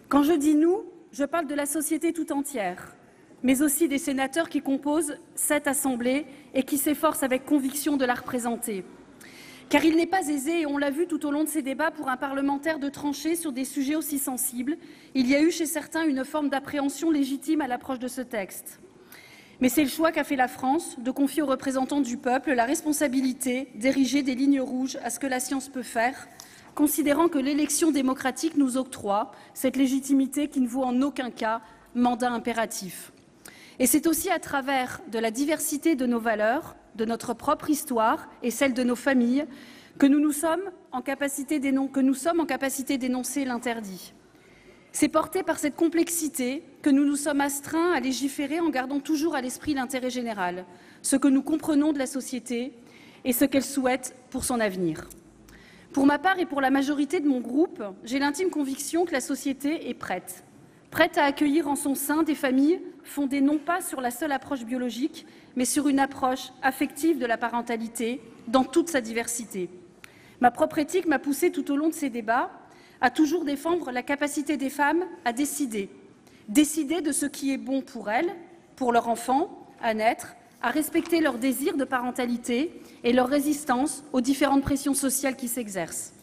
Quand je dis « nous », je parle de la société tout entière, mais aussi des sénateurs qui composent cette Assemblée et qui s'efforcent avec conviction de la représenter. Car il n'est pas aisé, et on l'a vu tout au long de ces débats, pour un parlementaire de trancher sur des sujets aussi sensibles. Il y a eu chez certains une forme d'appréhension légitime à l'approche de ce texte. Mais c'est le choix qu'a fait la France de confier aux représentants du peuple la responsabilité d'ériger des lignes rouges à ce que la science peut faire, considérant que l'élection démocratique nous octroie cette légitimité qui ne vaut en aucun cas mandat impératif. Et c'est aussi à travers de la diversité de nos valeurs, de notre propre histoire et celle de nos familles que nous sommes en capacité d'énoncer l'interdit. C'est porté par cette complexité que nous nous sommes astreints à légiférer en gardant toujours à l'esprit l'intérêt général, ce que nous comprenons de la société et ce qu'elle souhaite pour son avenir. Pour ma part et pour la majorité de mon groupe, j'ai l'intime conviction que la société est prête à accueillir en son sein des familles fondées non pas sur la seule approche biologique, mais sur une approche affective de la parentalité dans toute sa diversité. Ma propre éthique m'a poussée tout au long de ces débats à toujours défendre la capacité des femmes à décider de ce qui est bon pour elles, pour leur enfant, à naître, à respecter leur désir de parentalité et leur résistance aux différentes pressions sociales qui s'exercent.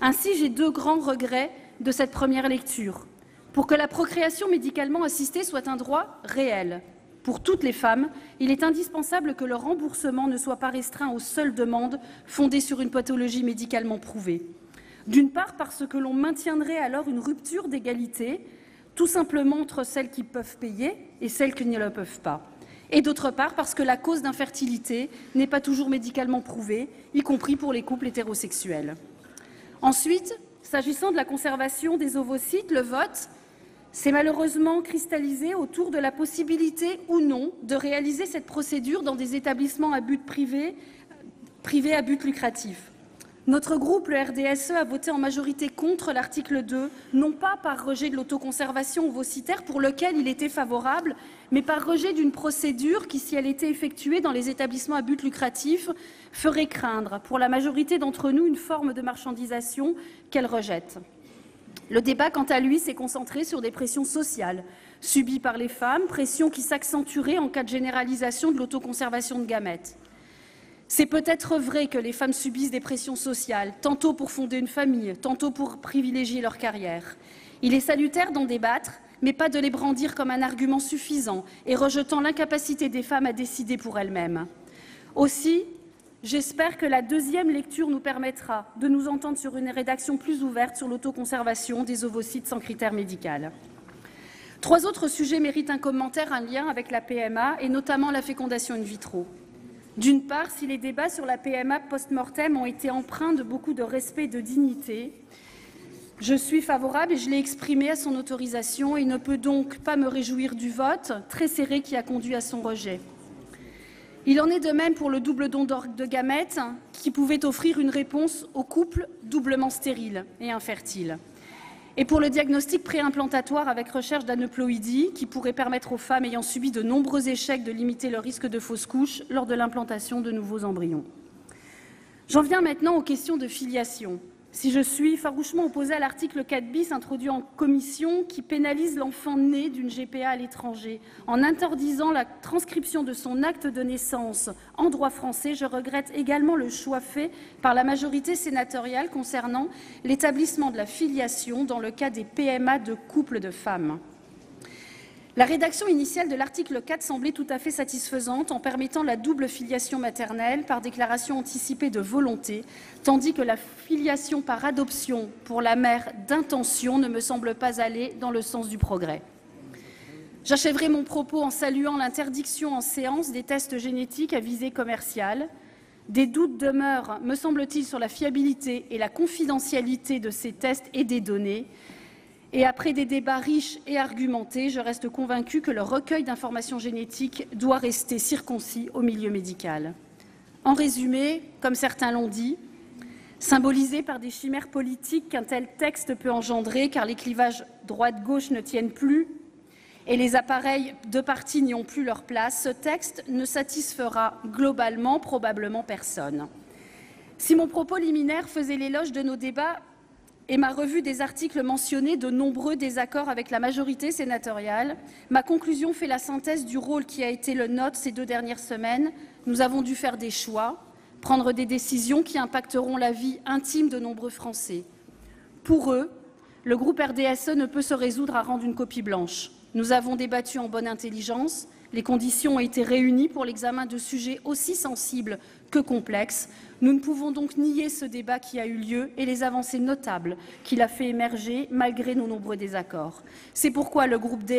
Ainsi, j'ai 2 grands regrets de cette première lecture. Pour que la procréation médicalement assistée soit un droit réel pour toutes les femmes, il est indispensable que le remboursement ne soit pas restreint aux seules demandes fondées sur une pathologie médicalement prouvée. D'une part, parce que l'on maintiendrait alors une rupture d'égalité, tout simplement entre celles qui peuvent payer et celles qui ne le peuvent pas. Et d'autre part, parce que la cause d'infertilité n'est pas toujours médicalement prouvée, y compris pour les couples hétérosexuels. Ensuite, s'agissant de la conservation des ovocytes, le vote s'est malheureusement cristallisé autour de la possibilité ou non de réaliser cette procédure dans des établissements à but privé à but lucratif. Notre groupe, le RDSE, a voté en majorité contre l'article 2, non pas par rejet de l'autoconservation ovocytaire pour lequel il était favorable, mais par rejet d'une procédure qui, si elle était effectuée dans les établissements à but lucratif, ferait craindre pour la majorité d'entre nous une forme de marchandisation qu'elle rejette. Le débat, quant à lui, s'est concentré sur des pressions sociales subies par les femmes, pressions qui s'accentueraient en cas de généralisation de l'autoconservation de gamètes. C'est peut-être vrai que les femmes subissent des pressions sociales, tantôt pour fonder une famille, tantôt pour privilégier leur carrière. Il est salutaire d'en débattre, mais pas de les brandir comme un argument suffisant et rejetant l'incapacité des femmes à décider pour elles-mêmes. Aussi, j'espère que la 2e lecture nous permettra de nous entendre sur une rédaction plus ouverte sur l'autoconservation des ovocytes sans critère médical. 3 autres sujets méritent un commentaire, un lien avec la PMA et notamment la fécondation in vitro. D'une part, si les débats sur la PMA post-mortem ont été empreints de beaucoup de respect et de dignité, je suis favorable et je l'ai exprimé à son autorisation et ne peux donc pas me réjouir du vote très serré qui a conduit à son rejet. Il en est de même pour le double don de gamètes qui pouvait offrir une réponse aux couples doublement stériles et infertiles. Et pour le diagnostic préimplantatoire avec recherche d'aneuploïdie qui pourrait permettre aux femmes ayant subi de nombreux échecs de limiter le risque de fausse couche lors de l'implantation de nouveaux embryons. J'en viens maintenant aux questions de filiation. Si je suis farouchement opposée à l'article 4 bis introduit en commission qui pénalise l'enfant né d'une GPA à l'étranger en interdisant la transcription de son acte de naissance en droit français, je regrette également le choix fait par la majorité sénatoriale concernant l'établissement de la filiation dans le cas des PMA de couples de femmes. La rédaction initiale de l'article 4 semblait tout à fait satisfaisante en permettant la double filiation maternelle par déclaration anticipée de volonté, tandis que la filiation par adoption pour la mère d'intention ne me semble pas aller dans le sens du progrès. J'achèverai mon propos en saluant l'interdiction en séance des tests génétiques à visée commerciale. Des doutes demeurent, me semble-t-il, sur la fiabilité et la confidentialité de ces tests et des données. Et après des débats riches et argumentés, je reste convaincue que le recueil d'informations génétiques doit rester circoncis au milieu médical. En résumé, comme certains l'ont dit, symbolisé par des chimères politiques qu'un tel texte peut engendrer, car les clivages droite-gauche ne tiennent plus et les appareils de parti n'y ont plus leur place, ce texte ne satisfera globalement probablement personne. Si mon propos liminaire faisait l'éloge de nos débats, et ma revue des articles mentionnés de nombreux désaccords avec la majorité sénatoriale, ma conclusion fait la synthèse du rôle qui a été le nôtre ces 2 dernières semaines. Nous avons dû faire des choix, prendre des décisions qui impacteront la vie intime de nombreux Français. Pour eux, le groupe RDSE ne peut se résoudre à rendre une copie blanche. Nous avons débattu en bonne intelligence, les conditions ont été réunies pour l'examen de sujets aussi sensibles que complexes. Nous ne pouvons donc nier ce débat qui a eu lieu et les avancées notables qu'il a fait émerger malgré nos nombreux désaccords. C'est pourquoi le groupe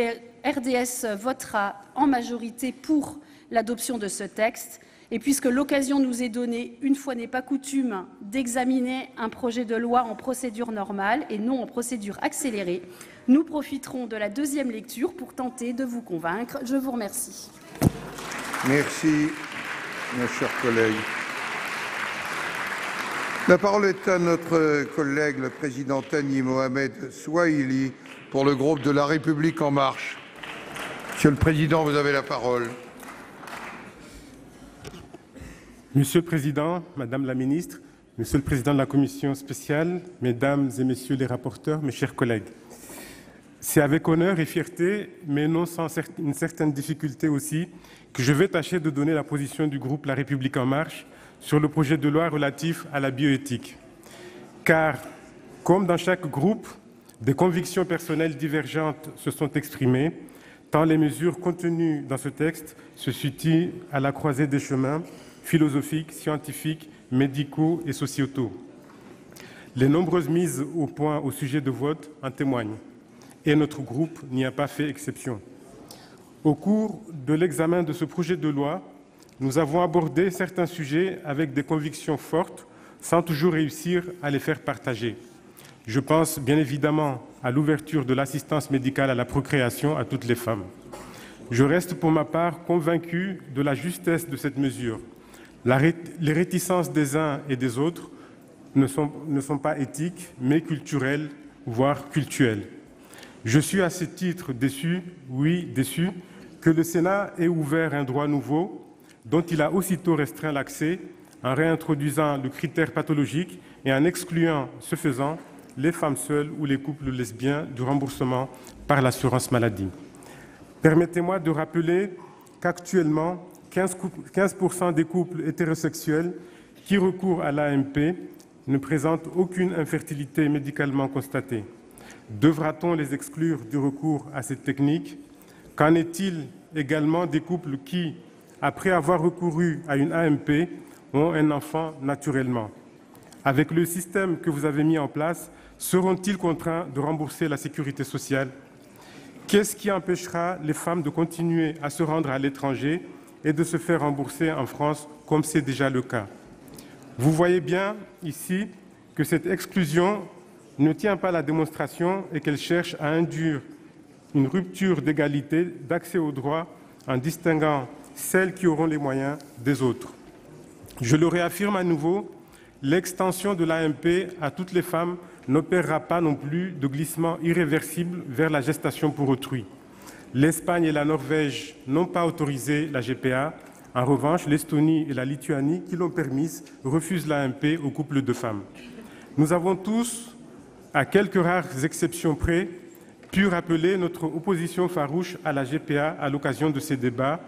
RDS votera en majorité pour l'adoption de ce texte. Et puisque l'occasion nous est donnée, une fois n'est pas coutume, d'examiner un projet de loi en procédure normale et non en procédure accélérée, nous profiterons de la 2e lecture pour tenter de vous convaincre. Je vous remercie. Merci, mon cher collègue. La parole est à notre collègue, le président Thani Mohamed Soihili, pour le groupe de La République En Marche. Monsieur le Président, vous avez la parole. Monsieur le Président, Madame la Ministre, Monsieur le Président de la Commission spéciale, Mesdames et Messieurs les rapporteurs, mes chers collègues, c'est avec honneur et fierté, mais non sans une certaine difficulté aussi, que je vais tâcher de donner la position du groupe La République En Marche sur le projet de loi relatif à la bioéthique. Car, comme dans chaque groupe, des convictions personnelles divergentes se sont exprimées, tant les mesures contenues dans ce texte se situent à la croisée des chemins philosophiques, scientifiques, médicaux et sociétaux. Les nombreuses mises au point au sujet de vote en témoignent, et notre groupe n'y a pas fait exception. Au cours de l'examen de ce projet de loi, nous avons abordé certains sujets avec des convictions fortes, sans toujours réussir à les faire partager. Je pense bien évidemment à l'ouverture de l'assistance médicale à la procréation à toutes les femmes. Je reste pour ma part convaincu de la justesse de cette mesure. Les réticences des uns et des autres ne sont pas éthiques, mais culturelles, voire cultuelles. Je suis à ce titre déçu, oui déçu, que le Sénat ait ouvert un droit nouveau dont il a aussitôt restreint l'accès en réintroduisant le critère pathologique et en excluant, ce faisant, les femmes seules ou les couples lesbiens du remboursement par l'assurance maladie. Permettez-moi de rappeler qu'actuellement, 15% des couples hétérosexuels qui recourent à l'AMP ne présentent aucune infertilité médicalement constatée. Devra-t-on les exclure du recours à cette technique? Qu'en est-il également des couples qui, après avoir recouru à une AMP, ont un enfant naturellement? Avec le système que vous avez mis en place, seront-ils contraints de rembourser la sécurité sociale? Qu'est-ce qui empêchera les femmes de continuer à se rendre à l'étranger et de se faire rembourser en France, comme c'est déjà le cas? Vous voyez bien ici que cette exclusion ne tient pas à la démonstration et qu'elle cherche à induire une rupture d'égalité d'accès aux droits en distinguant celles qui auront les moyens des autres. Je le réaffirme à nouveau, l'extension de l'AMP à toutes les femmes n'opérera pas non plus de glissement irréversible vers la gestation pour autrui. L'Espagne et la Norvège n'ont pas autorisé la GPA. En revanche, l'Estonie et la Lituanie, qui l'ont permise, refusent l'AMP aux couples de femmes. Nous avons tous, à quelques rares exceptions près, pu rappeler notre opposition farouche à la GPA à l'occasion de ces débats,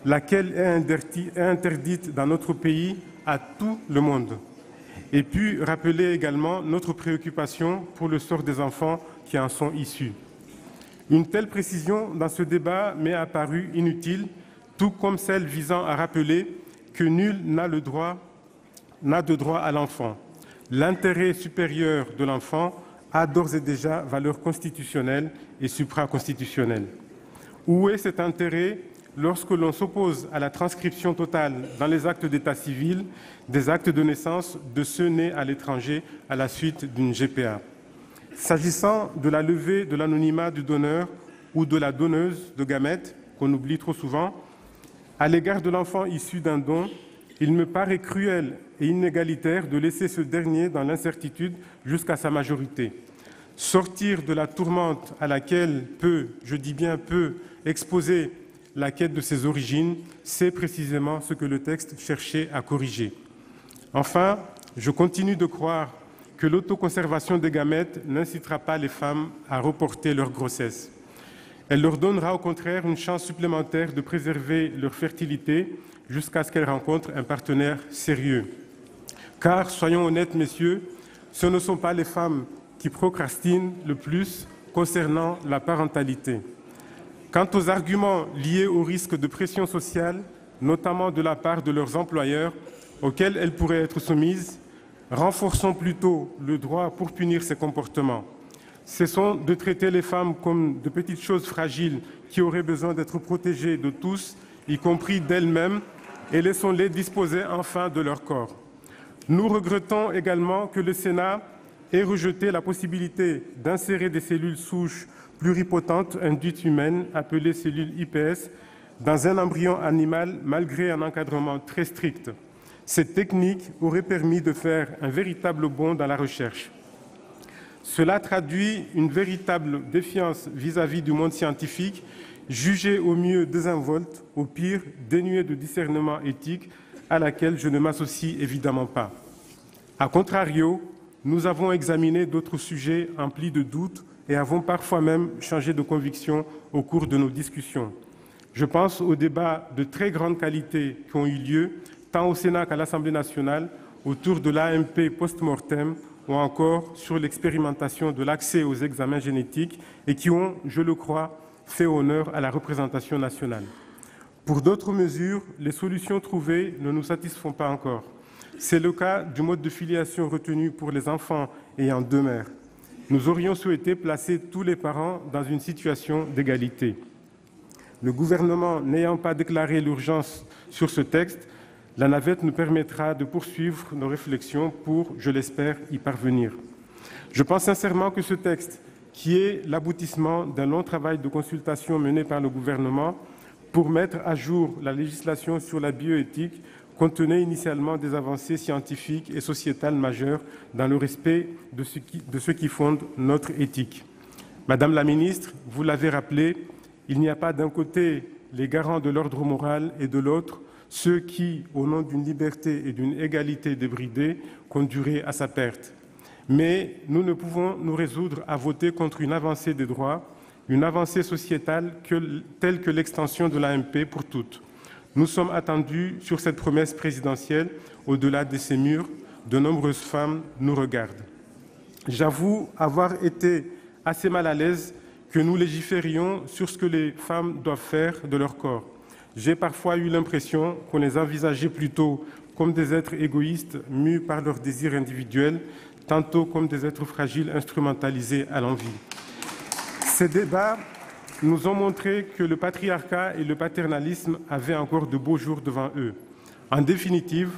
laquelle est interdite dans notre pays à tout le monde, et pu rappeler également notre préoccupation pour le sort des enfants qui en sont issus. Une telle précision dans ce débat m'est apparue inutile, tout comme celle visant à rappeler que nul n'a de droit à l'enfant. L'intérêt supérieur de l'enfant a d'ores et déjà valeur constitutionnelle et supraconstitutionnelle. Où est cet intérêt lorsque l'on s'oppose à la transcription totale dans les actes d'état civil des actes de naissance de ceux nés à l'étranger à la suite d'une GPA? S'agissant de la levée de l'anonymat du donneur ou de la donneuse de gamètes, qu'on oublie trop souvent, à l'égard de l'enfant issu d'un don, il me paraît cruel et inégalitaire de laisser ce dernier dans l'incertitude jusqu'à sa majorité. Sortir de la tourmente à laquelle peut, je dis bien peut, exposer la quête de ses origines, c'est précisément ce que le texte cherchait à corriger. Enfin, je continue de croire que l'autoconservation des gamètes n'incitera pas les femmes à reporter leur grossesse. Elle leur donnera au contraire une chance supplémentaire de préserver leur fertilité jusqu'à ce qu'elles rencontrent un partenaire sérieux. Car, soyons honnêtes, messieurs, ce ne sont pas les femmes qui procrastinent le plus concernant la parentalité. Quant aux arguments liés au risque de pression sociale, notamment de la part de leurs employeurs, auxquels elles pourraient être soumises, renforçons plutôt le droit pour punir ces comportements. Cessons de traiter les femmes comme de petites choses fragiles qui auraient besoin d'être protégées de tous, y compris d'elles-mêmes, et laissons-les disposer enfin de leur corps. Nous regrettons également que le Sénat ait rejeté la possibilité d'insérer des cellules souches pluripotentes induites humaines, appelées cellules iPS, dans un embryon animal malgré un encadrement très strict. Cette technique aurait permis de faire un véritable bond dans la recherche. Cela traduit une véritable défiance vis-à-vis du monde scientifique, jugé au mieux désinvolte, au pire dénué de discernement éthique, à laquelle je ne m'associe évidemment pas. A contrario, nous avons examiné d'autres sujets emplis de doutes et avons parfois même changé de conviction au cours de nos discussions. Je pense aux débats de très grande qualité qui ont eu lieu, tant au Sénat qu'à l'Assemblée nationale, autour de l'AMP post-mortem ou encore sur l'expérimentation de l'accès aux examens génétiques et qui ont, je le crois, fait honneur à la représentation nationale. Pour d'autres mesures, les solutions trouvées ne nous satisfont pas encore. C'est le cas du mode de filiation retenu pour les enfants ayant deux mères. Nous aurions souhaité placer tous les parents dans une situation d'égalité. Le gouvernement n'ayant pas déclaré l'urgence sur ce texte, la navette nous permettra de poursuivre nos réflexions pour, je l'espère, y parvenir. Je pense sincèrement que ce texte, qui est l'aboutissement d'un long travail de consultation mené par le gouvernement pour mettre à jour la législation sur la bioéthique, contenait initialement des avancées scientifiques et sociétales majeures dans le respect de ce qui fonde notre éthique. Madame la ministre, vous l'avez rappelé, il n'y a pas d'un côté les garants de l'ordre moral et de l'autre ceux qui, au nom d'une liberté et d'une égalité débridée, conduiraient à sa perte. Mais nous ne pouvons nous résoudre à voter contre une avancée des droits, une avancée sociétale telle que l'extension de l'AMP pour toutes. Nous sommes attendus sur cette promesse présidentielle. Au-delà de ces murs, de nombreuses femmes nous regardent. J'avoue avoir été assez mal à l'aise que nous légiférions sur ce que les femmes doivent faire de leur corps. J'ai parfois eu l'impression qu'on les envisageait plutôt comme des êtres égoïstes mus par leurs désirs individuels, tantôt comme des êtres fragiles instrumentalisés à l'envi. Ces débats nous ont montré que le patriarcat et le paternalisme avaient encore de beaux jours devant eux. En définitive,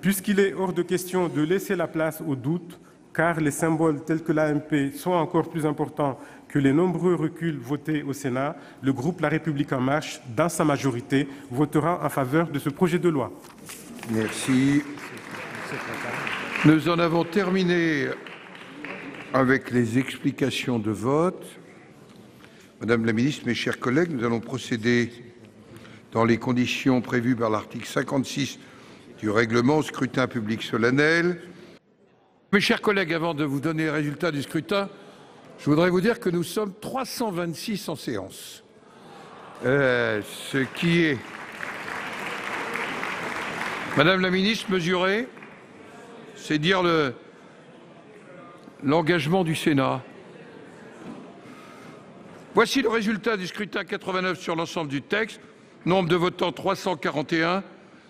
puisqu'il est hors de question de laisser la place au doute, car les symboles tels que l'AMP sont encore plus importants que les nombreux reculs votés au Sénat, le groupe La République En Marche, dans sa majorité, votera en faveur de ce projet de loi. Merci. Nous en avons terminé avec les explications de vote. Madame la ministre, mes chers collègues, nous allons procéder dans les conditions prévues par l'article 56 du règlement au scrutin public solennel. Mes chers collègues, avant de vous donner les résultats du scrutin, je voudrais vous dire que nous sommes 326 en séance. Ce qui est... Madame la ministre, mesurée, c'est dire l'engagement du Sénat. Voici le résultat du scrutin 89 sur l'ensemble du texte. Nombre de votants 341,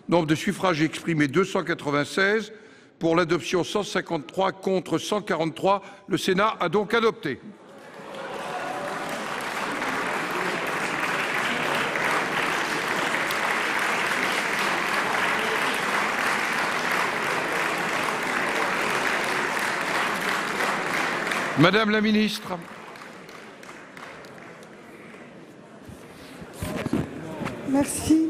nombre de suffrages exprimés 296, pour l'adoption 153, contre 143. Le Sénat a donc adopté. Madame la ministre. Merci.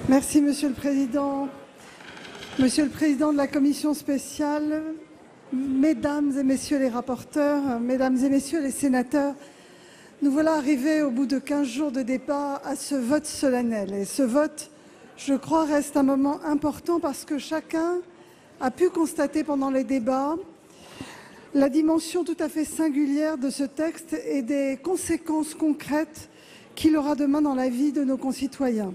Merci, Monsieur le Président. Monsieur le Président de la Commission spéciale, Mesdames et Messieurs les rapporteurs, Mesdames et Messieurs les sénateurs, nous voilà arrivés au bout de 15 jours de débat à ce vote solennel. Et ce vote, je crois, reste un moment important parce que chacun a pu constater pendant les débats la dimension tout à fait singulière de ce texte et des conséquences concrètes qu'il aura demain dans la vie de nos concitoyens.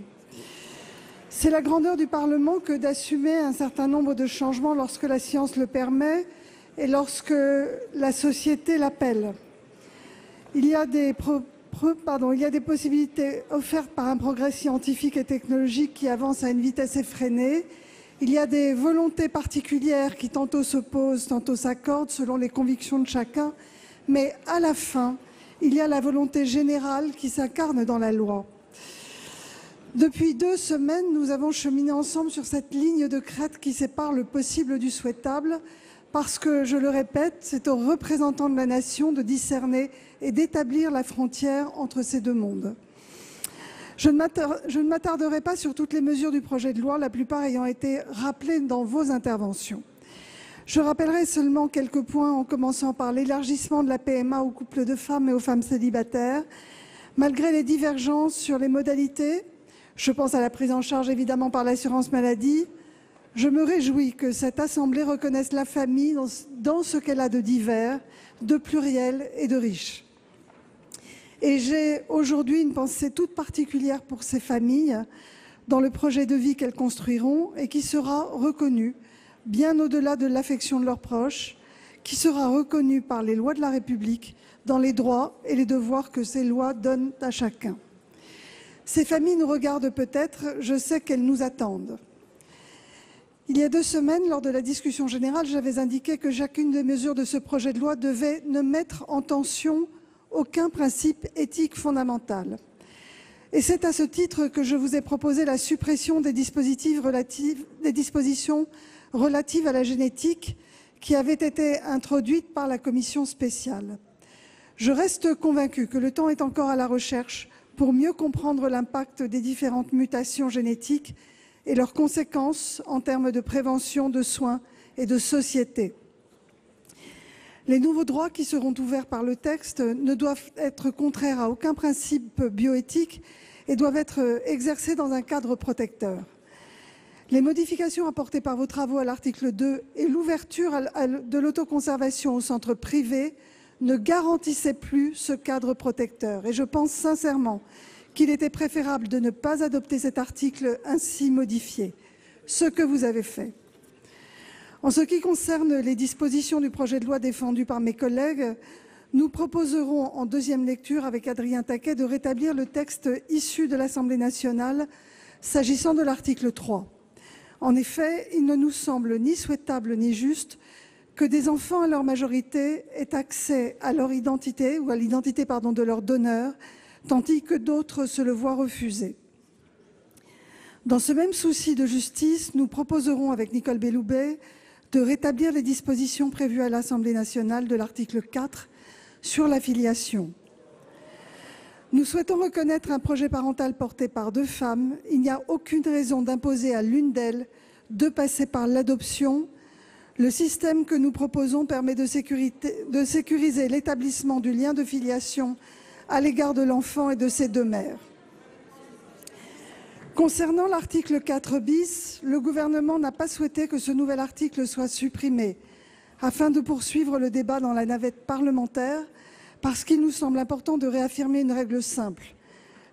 C'est la grandeur du Parlement que d'assumer un certain nombre de changements lorsque la science le permet et lorsque la société l'appelle. Il y a des possibilités offertes par un progrès scientifique et technologique qui avance à une vitesse effrénée. Il y a des volontés particulières qui tantôt s'opposent, tantôt s'accordent selon les convictions de chacun, mais à la fin, il y a la volonté générale qui s'incarne dans la loi. Depuis 2 semaines, nous avons cheminé ensemble sur cette ligne de crête qui sépare le possible du souhaitable, parce que, je le répète, c'est aux représentants de la nation de discerner et d'établir la frontière entre ces deux mondes. Je ne m'attarderai pas sur toutes les mesures du projet de loi, la plupart ayant été rappelées dans vos interventions. Je rappellerai seulement quelques points, en commençant par l'élargissement de la PMA aux couples de femmes et aux femmes célibataires. Malgré les divergences sur les modalités, je pense à la prise en charge évidemment par l'assurance maladie, je me réjouis que cette Assemblée reconnaisse la famille dans ce qu'elle a de divers, de pluriel et de riche. Et j'ai aujourd'hui une pensée toute particulière pour ces familles, dans le projet de vie qu'elles construiront et qui sera reconnu, bien au-delà de l'affection de leurs proches, qui sera reconnu par les lois de la République, dans les droits et les devoirs que ces lois donnent à chacun. Ces familles nous regardent peut-être, je sais qu'elles nous attendent. Il y a 2 semaines, lors de la discussion générale, j'avais indiqué que chacune des mesures de ce projet de loi devait ne mettre en tension aucun principe éthique fondamental. Et c'est à ce titre que je vous ai proposé la suppression des dispositions relatives à la génétique qui avaient été introduites par la commission spéciale. Je reste convaincue que le temps est encore à la recherche pour mieux comprendre l'impact des différentes mutations génétiques et leurs conséquences en termes de prévention, de soins et de société. Les nouveaux droits qui seront ouverts par le texte ne doivent être contraires à aucun principe bioéthique et doivent être exercés dans un cadre protecteur. Les modifications apportées par vos travaux à l'article 2 et l'ouverture de l'autoconservation au centre privé ne garantissaient plus ce cadre protecteur. Et je pense sincèrement qu'il était préférable de ne pas adopter cet article ainsi modifié, ce que vous avez fait. En ce qui concerne les dispositions du projet de loi défendues par mes collègues, nous proposerons en 2e lecture avec Adrien Taquet de rétablir le texte issu de l'Assemblée nationale s'agissant de l'article 3. En effet, il ne nous semble ni souhaitable ni juste que des enfants à leur majorité aient accès à leur identité ou à l'identité de leur donneur, tandis que d'autres se le voient refuser. Dans ce même souci de justice, nous proposerons avec Nicole Belloubet de rétablir les dispositions prévues à l'Assemblée nationale de l'article 4 sur la filiation. Nous souhaitons reconnaître un projet parental porté par 2 femmes. Il n'y a aucune raison d'imposer à l'une d'elles de passer par l'adoption. Le système que nous proposons permet de sécuriser l'établissement du lien de filiation à l'égard de l'enfant et de ses 2 mères. Concernant l'article 4 bis, le gouvernement n'a pas souhaité que ce nouvel article soit supprimé, afin de poursuivre le débat dans la navette parlementaire, parce qu'il nous semble important de réaffirmer une règle simple.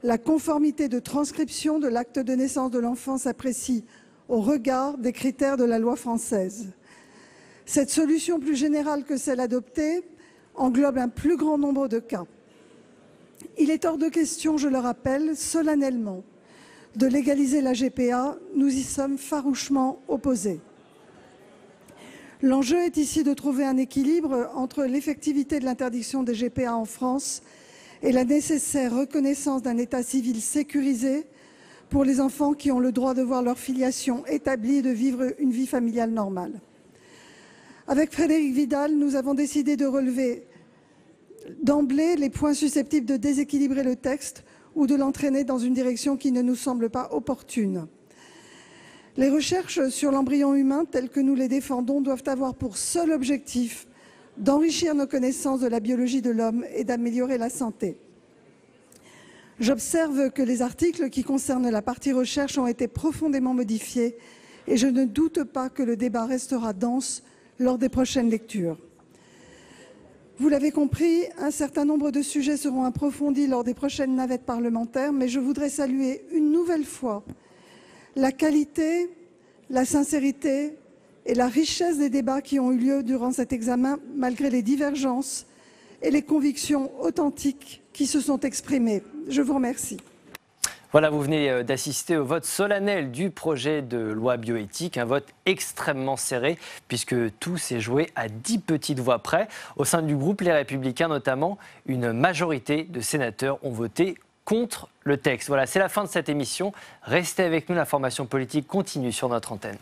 La conformité de transcription de l'acte de naissance de l'enfant s'apprécie au regard des critères de la loi française. Cette solution plus générale que celle adoptée englobe un plus grand nombre de cas. Il est hors de question, je le rappelle, solennellement, de légaliser la GPA. Nous y sommes farouchement opposés. L'enjeu est ici de trouver un équilibre entre l'effectivité de l'interdiction des GPA en France et la nécessaire reconnaissance d'un état civil sécurisé pour les enfants qui ont le droit de voir leur filiation établie et de vivre une vie familiale normale. Avec Frédérique Vidal, nous avons décidé de relever d'emblée les points susceptibles de déséquilibrer le texte ou de l'entraîner dans une direction qui ne nous semble pas opportune. Les recherches sur l'embryon humain, telles que nous les défendons, doivent avoir pour seul objectif d'enrichir nos connaissances de la biologie de l'homme et d'améliorer la santé. J'observe que les articles qui concernent la partie recherche ont été profondément modifiés et je ne doute pas que le débat restera dense lors des prochaines lectures. Vous l'avez compris, un certain nombre de sujets seront approfondis lors des prochaines navettes parlementaires, mais je voudrais saluer une nouvelle fois la qualité, la sincérité et la richesse des débats qui ont eu lieu durant cet examen, malgré les divergences et les convictions authentiques qui se sont exprimées. Je vous remercie. Voilà, vous venez d'assister au vote solennel du projet de loi bioéthique, un vote extrêmement serré puisque tout s'est joué à 10 petites voix près. Au sein du groupe Les Républicains notamment, une majorité de sénateurs ont voté contre le texte. Voilà, c'est la fin de cette émission. Restez avec nous, l'information politique continue sur notre antenne.